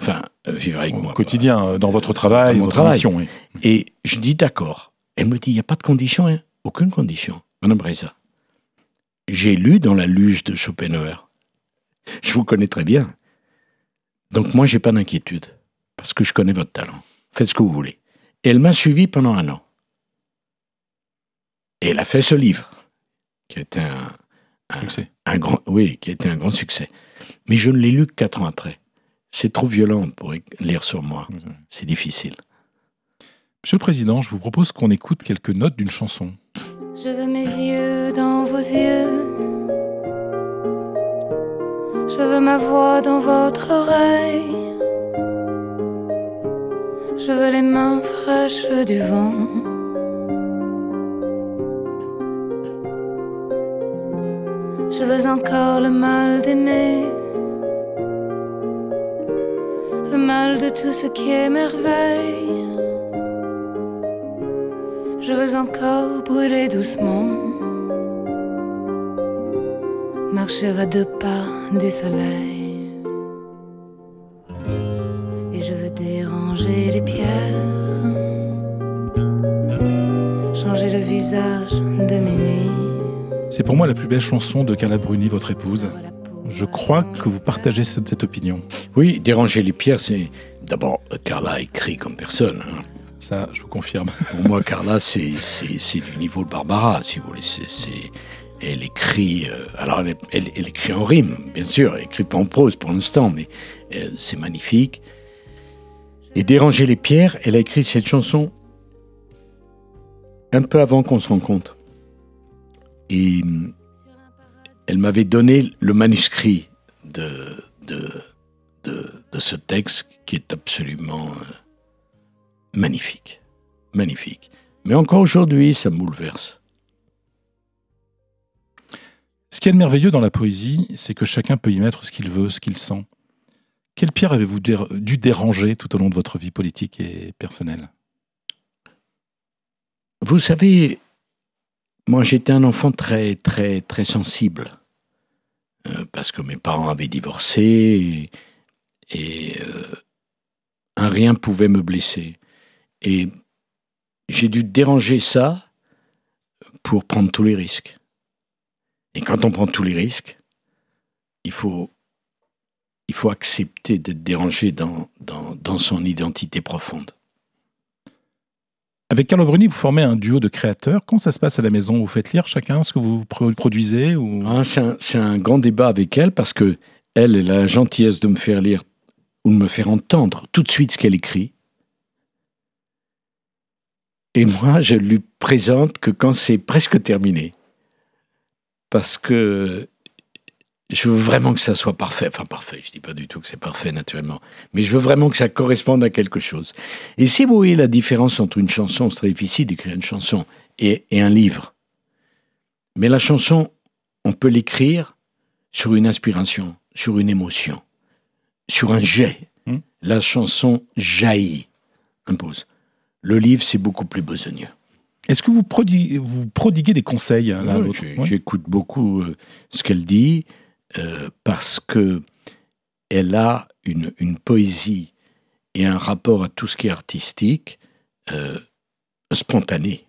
Enfin, vivre avec moi. Au quotidien, dans votre travail, dans mon votre travail. mission. Oui. Et je dis d'accord. Elle me dit, il n'y a pas de condition, hein. Aucune condition. Madame Reza. J'ai lu dans la luge de Schopenhauer. Je vous connais très bien. Donc moi, j'ai pas d'inquiétude. Parce que je connais votre talent. Faites ce que vous voulez. Et elle m'a suivi pendant 1 an. Et elle a fait ce livre, qui a été un grand succès. Mais je ne l'ai lu que 4 ans après. C'est trop violent pour lire sur moi. C'est difficile. Monsieur le Président, je vous propose qu'on écoute quelques notes d'une chanson. Je veux mes yeux dans vos yeux. Je veux ma voix dans votre oreille. Je veux les mains fraîches du vent. Je veux encore le mal d'aimer, le mal de tout ce qui est merveille. Je veux encore brûler doucement, marcher à 2 pas du soleil. Et je veux déranger les pierres, changer le visage de mes nuits. C'est pour moi la plus belle chanson de Carla Bruni, votre épouse. Je crois que vous partagez cette opinion. Oui, déranger les pierres, c'est... D'abord, Carla écrit comme personne. Hein. Ça, je vous confirme. Pour moi, Carla, c'est du niveau de Barbara, si vous voulez. Elle écrit... alors, elle écrit en rime, bien sûr. Elle écrit pas en prose pour l'instant, mais c'est magnifique. Et déranger les pierres, elle a écrit cette chanson un peu avant qu'on se rencontre. Et elle m'avait donné le manuscrit de ce texte qui est absolument magnifique. Magnifique. Mais encore aujourd'hui, ça me bouleverse. Ce qui est merveilleux dans la poésie, c'est que chacun peut y mettre ce qu'il veut, ce qu'il sent. Quelle pierre avez-vous dû déranger tout au long de votre vie politique et personnelle ? Vous savez, moi j'étais un enfant très, très, très sensible. Parce que mes parents avaient divorcé et un rien pouvait me blesser. Et j'ai dû déranger ça pour prendre tous les risques. Et quand on prend tous les risques, il faut accepter d'être dérangé dans son identité profonde. Avec Carla Bruni, vous formez un duo de créateurs. Comment ça se passe à la maison ? Vous faites lire chacun ce que vous produisez ou... C'est un grand débat avec elle parce que elle a la gentillesse de me faire lire ou de me faire entendre tout de suite ce qu'elle écrit. Et moi, je lui présente que quand c'est presque terminé. Parce que je veux vraiment que ça soit parfait. Enfin, parfait, je ne dis pas du tout que c'est parfait, naturellement. Mais je veux vraiment que ça corresponde à quelque chose. Et si vous voyez la différence entre une chanson, c'est très difficile d'écrire une chanson, et un livre. Mais la chanson, on peut l'écrire sur une inspiration, sur une émotion, sur un jet. La chanson jaillit, impose. Le livre, c'est beaucoup plus besogneux. Est-ce que vous prodiguez des conseils l'un à l'autre ? J'écoute beaucoup ce qu'elle dit parce que elle a une poésie et un rapport à tout ce qui est artistique spontané.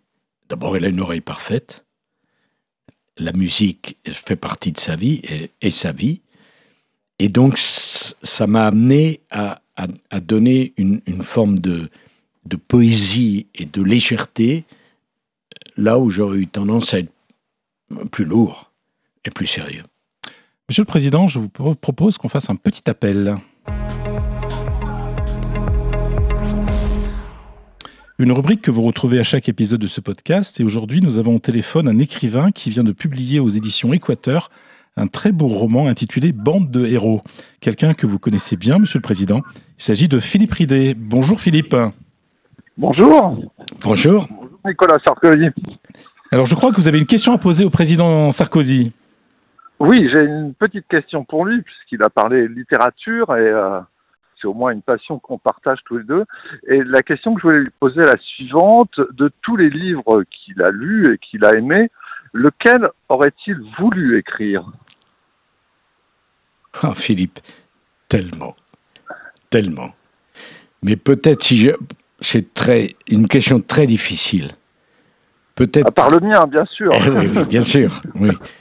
D'abord, elle a une oreille parfaite. La musique fait partie de sa vie et sa vie. Et donc, ça m'a amené à donner une forme de poésie et de légèreté là où j'aurais eu tendance à être plus lourd et plus sérieux. Monsieur le Président, je vous propose qu'on fasse un petit appel. Une rubrique que vous retrouvez à chaque épisode de ce podcast. Et aujourd'hui, nous avons au téléphone un écrivain qui vient de publier aux éditions Équateur un très beau roman intitulé « Bande de héros ». Quelqu'un que vous connaissez bien, Monsieur le Président. Il s'agit de Philippe Ridé. Bonjour Philippe. Bonjour. Bonjour. Bonjour Nicolas Sarkozy. Alors je crois que vous avez une question à poser au président Sarkozy. Oui, j'ai une petite question pour lui, puisqu'il a parlé littérature et c'est au moins une passion qu'on partage tous les deux. Et la question que je voulais lui poser est la suivante. De tous les livres qu'il a lus et qu'il a aimés, lequel aurait-il voulu écrire ? Ah, Philippe, tellement. Mais peut-être c'est une question très difficile. Peut-être. À part le mien, bien sûr. Oui, bien sûr.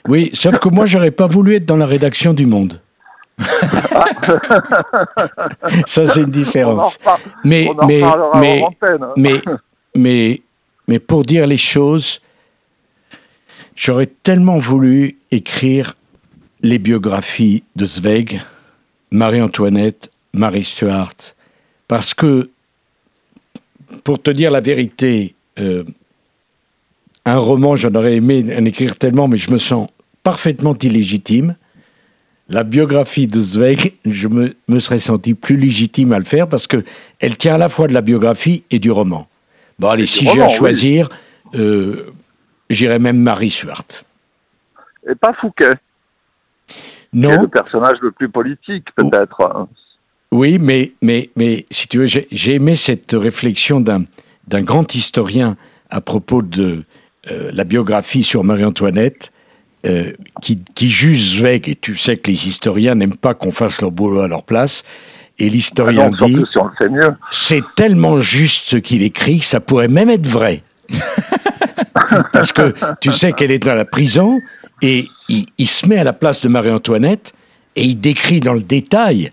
Oui, sauf que moi, j'aurais pas voulu être dans la rédaction du Monde. Ça, c'est une différence. On en reparlera en antenne. Mais pour dire les choses, j'aurais tellement voulu écrire les biographies de Zweig, Marie-Antoinette, Marie Stuart, parce que, pour te dire la vérité, un roman, j'en aurais aimé en écrire tellement, mais je me sens parfaitement illégitime. La biographie de Zweig, je me serais senti plus légitime à le faire parce qu'elle tient à la fois de la biographie et du roman. Bon, allez, si j'ai à choisir, j'irais même Marie Stuart. Et pas Fouquet. Non. Qui est le personnage le plus politique, peut-être. Oui, mais si tu veux, j'ai aimé cette réflexion d'un grand historien à propos de la biographie sur Marie-Antoinette, qui juge Zweig, et tu sais que les historiens n'aiment pas qu'on fasse leur boulot à leur place, et l'historien dit, si on le fait mieux. C'est tellement juste ce qu'il écrit, ça pourrait même être vrai. Parce que tu sais qu'elle est dans la prison, et il se met à la place de Marie-Antoinette, et il décrit dans le détail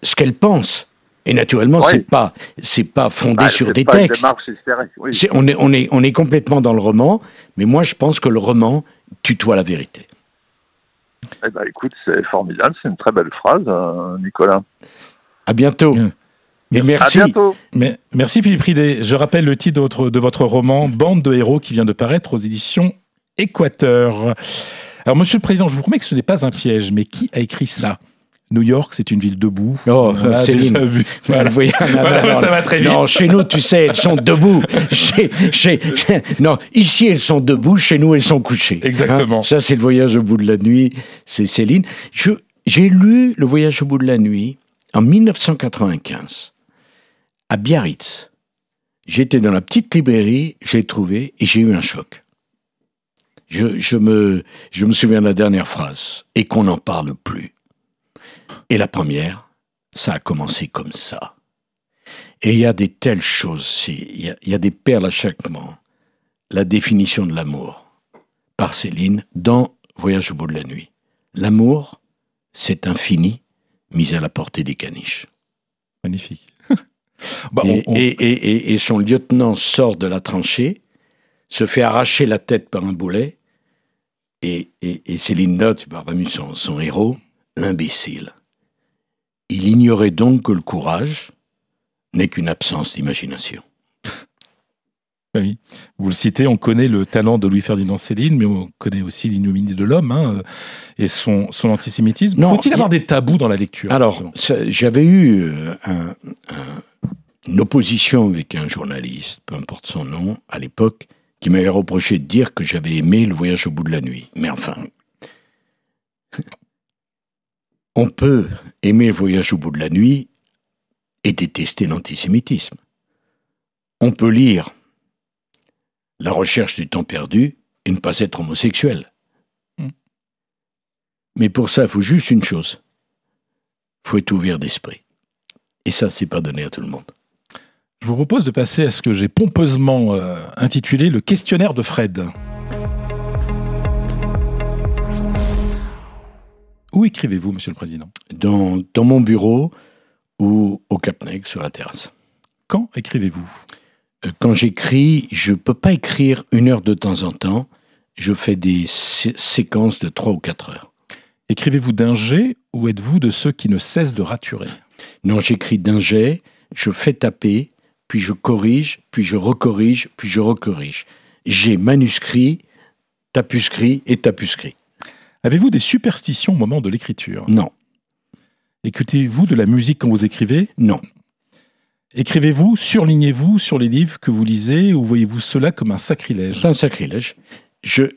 ce qu'elle pense. Et naturellement, oui. c'est pas fondé sur des textes. Oui. On est complètement dans le roman, mais moi je pense que le roman tutoie la vérité. Eh ben, écoute, c'est formidable, c'est une très belle phrase, Nicolas. À bientôt. Et merci. À bientôt. Merci Philippe Ridé. Je rappelle le titre de votre roman « Bande de héros » qui vient de paraître aux éditions Équateur. Alors, Monsieur le Président, je vous promets que ce n'est pas un piège, mais qui a écrit ça ? New York, c'est une ville debout. Oh, Céline. Vu. Voilà. Ça va très vite. Non, chez nous, tu sais, elles sont debout. Non, ici, elles sont debout. Chez nous, elles sont couchées. Exactement. Hein, ça, c'est le voyage au bout de la nuit. C'est Céline. J'ai lu le voyage au bout de la nuit en 1995 à Biarritz. J'étais dans la petite librairie, j'ai trouvé et j'ai eu un choc. Je me souviens de la dernière phrase et qu'on n'en parle plus. Et la première, ça a commencé comme ça. Et il y a des telles choses, il y a des perles à chaque mot. La définition de l'amour, par Céline, dans Voyage au bout de la nuit. L'amour, c'est infini, mis à la portée des caniches. Magnifique. Et son lieutenant sort de la tranchée, se fait arracher la tête par un boulet, et Céline note, parmi son héros, l'imbécile. Il ignorait donc que le courage n'est qu'une absence d'imagination. Oui, vous le citez, on connaît le talent de Louis-Ferdinand Céline, mais on connaît aussi l'ignominie de l'homme et son antisémitisme. Faut-il avoir des tabous dans la lecture ? Alors, j'avais eu une opposition avec un journaliste, peu importe son nom, à l'époque, qui m'avait reproché de dire que j'avais aimé Le Voyage au bout de la nuit. Mais enfin... On peut aimer Le Voyage au bout de la nuit et détester l'antisémitisme. On peut lire La recherche du temps perdu et ne pas être homosexuel. Mais pour ça, il faut juste une chose. Il faut être ouvert d'esprit. Et ça, c'est pas donné à tout le monde. Je vous propose de passer à ce que j'ai pompeusement intitulé le questionnaire de Fred. Où écrivez-vous, Monsieur le Président ? Dans mon bureau ou au Cap-Neg, sur la terrasse. Quand écrivez-vous ? Quand j'écris, je ne peux pas écrire 1 heure de temps en temps. je fais des séquences de 3 ou 4 heures. Écrivez-vous d'un jet ou êtes-vous de ceux qui ne cessent de raturer? Non, j'écris d'un jet, je fais taper, puis je corrige, puis je recorrige, puis je recorrige. J'ai manuscrit, tapuscrit et tapuscrit. Avez-vous des superstitions au moment de l'écriture? Non, Écoutez-vous de la musique quand vous écrivez? non. Écrivez-vous, surlignez-vous sur les livres que vous lisez ou voyez-vous cela comme un sacrilège? C'est un sacrilège.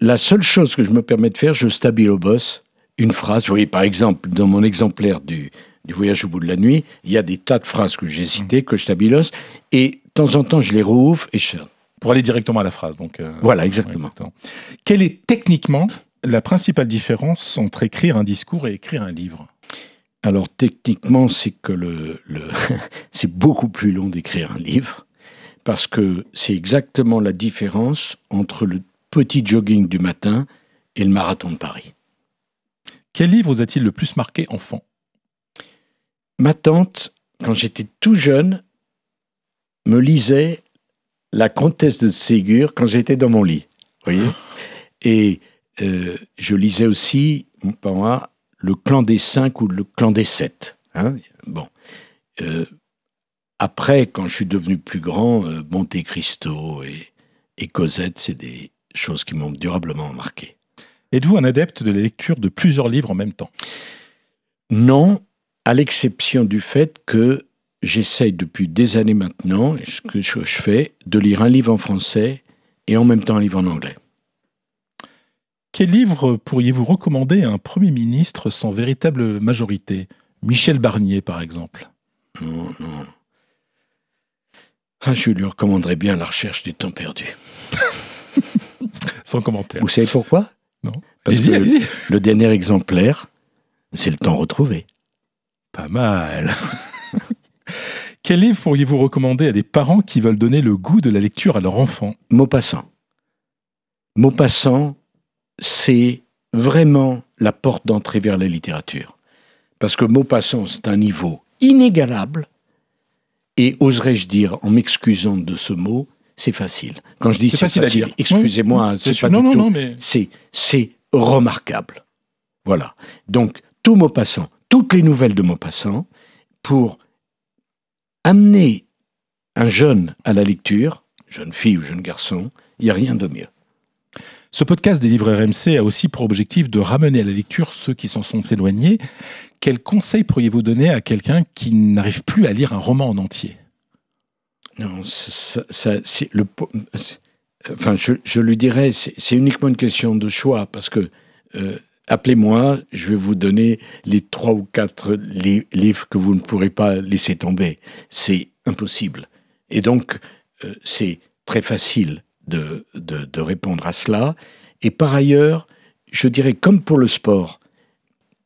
La seule chose que je me permets de faire, je stabilo-bosse une phrase. Vous voyez, par exemple, dans mon exemplaire du Voyage au bout de la nuit, il y a des tas de phrases que j'ai citées, que je stabilosse, et de temps en temps, je les rouvre et je... Pour aller directement à la phrase. Donc, Voilà, exactement. Quelle est techniquement la principale différence entre écrire un discours et écrire un livre? Alors, techniquement, c'est que c'est beaucoup plus long d'écrire un livre, parce que c'est exactement la différence entre le petit jogging du matin et le marathon de Paris. Quel livre vous a-t-il le plus marqué enfant? Ma tante, quand j'étais tout jeune, me lisait La Comtesse de Ségur quand j'étais dans mon lit. Vous voyez? Et je lisais aussi, par moi, Le Clan des 5 ou Le Clan des 7. Hein? Bon. Après, quand je suis devenu plus grand, Monte Cristo et Cosette, c'est des choses qui m'ont durablement marqué. Êtes-vous un adepte de la lecture de plusieurs livres en même temps? Non, à l'exception du fait que j'essaye depuis des années maintenant, ce que je fais, de lire un livre en français et en même temps un livre en anglais. Quel livre pourriez-vous recommander à un Premier ministre sans véritable majorité? Michel Barnier, par exemple. Non. Je lui recommanderais bien La Recherche du temps perdu. Sans commentaire. Vous savez pourquoi? Non. Parce Allez-y, que allez-y. le dernier exemplaire, c'est Le Temps retrouvé. Pas mal. Quel livre pourriez-vous recommander à des parents qui veulent donner le goût de la lecture à leur enfant? Maupassant. Maupassant, c'est vraiment la porte d'entrée vers la littérature. Parce que Maupassant, c'est un niveau inégalable. Et oserais-je dire, en m'excusant de ce mot, c'est facile. Quand je dis c'est facile, à dire. Excusez-moi, Oui, c'est sûr. pas du tout. Non, mais... C'est remarquable. Voilà. Donc, tout Maupassant, toutes les nouvelles de Maupassant, pour amener un jeune à la lecture, jeune fille ou jeune garçon, il n'y a rien de mieux. Ce podcast des livres RMC a aussi pour objectif de ramener à la lecture ceux qui s'en sont éloignés. Quels conseils pourriez-vous donner à quelqu'un qui n'arrive plus à lire un roman en entier? Non, je lui dirais, c'est uniquement une question de choix, parce que appelez-moi, je vais vous donner les 3 ou 4 livres que vous ne pourrez pas laisser tomber. C'est impossible. Et donc, c'est très facile de répondre à cela. Et par ailleurs, je dirais, comme pour le sport,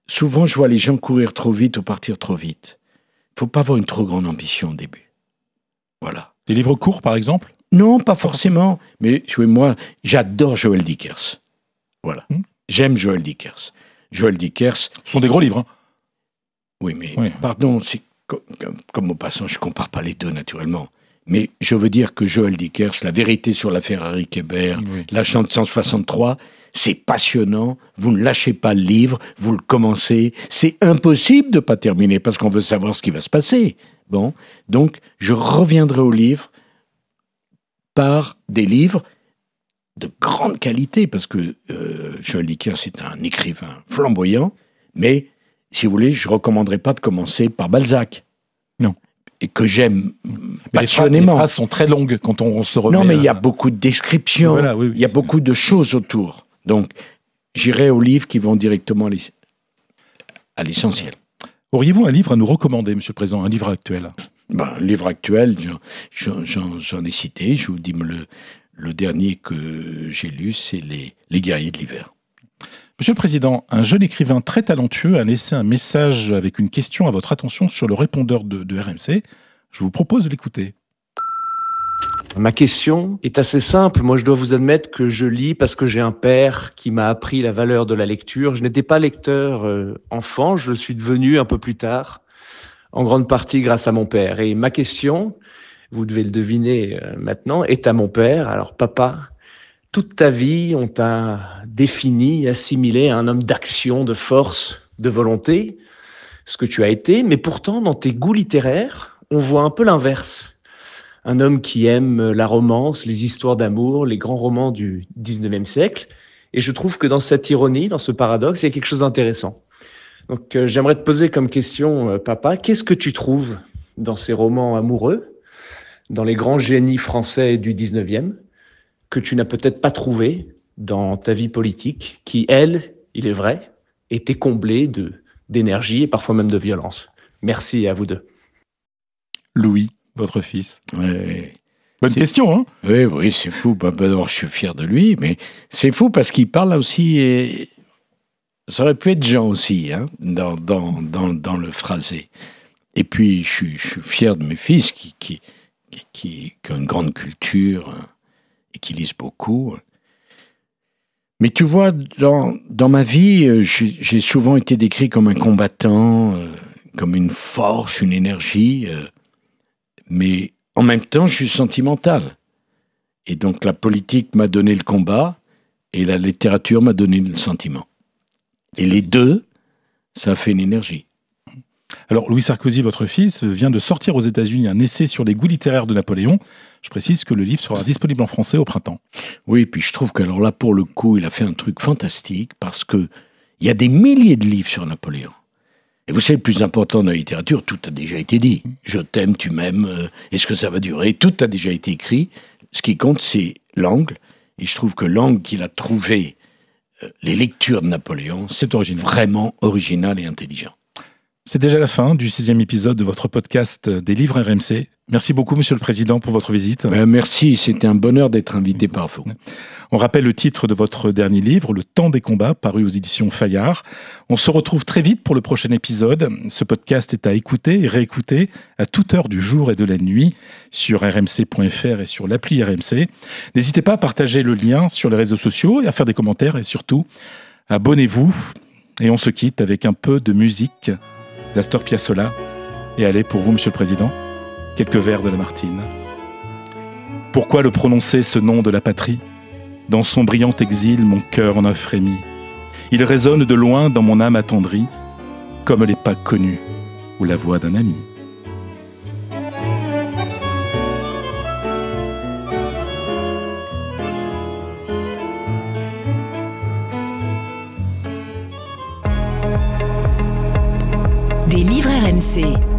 souvent je vois les gens courir trop vite ou partir trop vite. Il ne faut pas avoir une trop grande ambition au début. Voilà. Des livres courts, par exemple? Non, pas forcément. Mais moi, j'adore Joël Dickers. Voilà. J'aime Joël Dickers. Joël Dickers... Ce sont des gros livres. Hein. Oui, mais pardon, comme Maupassant, je ne compare pas les deux, naturellement. Mais je veux dire que Joël Dickers, La vérité sur l'affaire Harry Kéber, La Chante 163, c'est passionnant. Vous ne lâchez pas le livre, vous le commencez. C'est impossible de ne pas terminer parce qu'on veut savoir ce qui va se passer. Bon, donc je reviendrai au livre par des livres de grande qualité, parce que Joël Dickers c'est un écrivain flamboyant, mais si vous voulez, je ne recommanderais pas de commencer par Balzac. Non. Et que j'aime Les passionnément. phrases sont très longues quand on se remet. Non, mais il y a beaucoup de descriptions, voilà, il y a beaucoup de choses autour. Donc, j'irai aux livres qui vont directement à l'essentiel. Auriez-vous un livre à nous recommander, Monsieur le Président, un livre actuel? Un livre actuel, j'en ai cité. Je vous dis, le dernier que j'ai lu, c'est Les Guerriers de l'hiver. Monsieur le Président, un jeune écrivain très talentueux a laissé un message avec une question à votre attention sur le répondeur de RMC. Je vous propose de l'écouter. Ma question est assez simple. Moi, je dois vous admettre que je lis parce que j'ai un père qui m'a appris la valeur de la lecture. Je n'étais pas lecteur enfant, je le suis devenu un peu plus tard, en grande partie grâce à mon père. Et ma question, vous devez le deviner maintenant, est à mon père. Alors, papa, toute ta vie, on t'a défini, assimilé à un homme d'action, de force, de volonté, ce que tu as été, mais pourtant, dans tes goûts littéraires, on voit un peu l'inverse. Un homme qui aime la romance, les histoires d'amour, les grands romans du 19e siècle. Et je trouve que dans cette ironie, dans ce paradoxe, il y a quelque chose d'intéressant. Donc, j'aimerais te poser comme question, papa, qu'est-ce que tu trouves dans ces romans amoureux, dans les grands génies français du 19e, que tu n'as peut-être pas trouvé dans ta vie politique, qui, elle, il est vrai, était comblée d'énergie et parfois même de violence. Merci à vous deux. Louis, votre fils. Ouais. Bonne question, hein? Oui, c'est fou. D'abord, je suis fier de lui, mais c'est fou parce qu'il parle là aussi. Et ça aurait pu être Jean aussi, hein, dans le phrasé. Et puis, je suis fier de mes fils qui ont une grande culture et qui lisent beaucoup. Mais tu vois, dans ma vie, j'ai souvent été décrit comme un combattant, comme une force, une énergie. Mais en même temps, je suis sentimental. Et donc, la politique m'a donné le combat et la littérature m'a donné le sentiment. Et les deux, ça fait une énergie. Alors, Louis Sarkozy, votre fils, vient de sortir aux États-Unis un essai sur les goûts littéraires de Napoléon. Je précise que le livre sera disponible en français au printemps. Oui, puis je trouve qu'alors là, pour le coup, il a fait un truc fantastique parce que il y a des milliers de livres sur Napoléon. Et vous savez, le plus important dans la littérature, tout a déjà été dit. Je t'aime, tu m'aimes, est-ce que ça va durer? Tout a déjà été écrit. Ce qui compte, c'est l'angle. Et je trouve que l'angle qu'il a trouvé, les lectures de Napoléon, c'est vraiment original et intelligent. C'est déjà la fin du 6e épisode de votre podcast des livres RMC. Merci beaucoup, Monsieur le Président, pour votre visite. Merci, c'était un bonheur d'être invité par vous. On rappelle le titre de votre dernier livre, Le temps des combats, paru aux éditions Fayard. On se retrouve très vite pour le prochain épisode. Ce podcast est à écouter et réécouter à toute heure du jour et de la nuit sur rmc.fr et sur l'appli RMC. N'hésitez pas à partager le lien sur les réseaux sociaux et à faire des commentaires et surtout, abonnez-vous. Et on se quitte avec un peu de musique d'Astor Piazzolla. Et allez, pour vous, Monsieur le Président, quelques vers de Lamartine. Pourquoi le prononcer, ce nom de la patrie? Dans son brillant exil, mon cœur en a frémi. Il résonne de loin dans mon âme attendrie, comme les pas connus ou la voix d'un ami. Des livres RMC.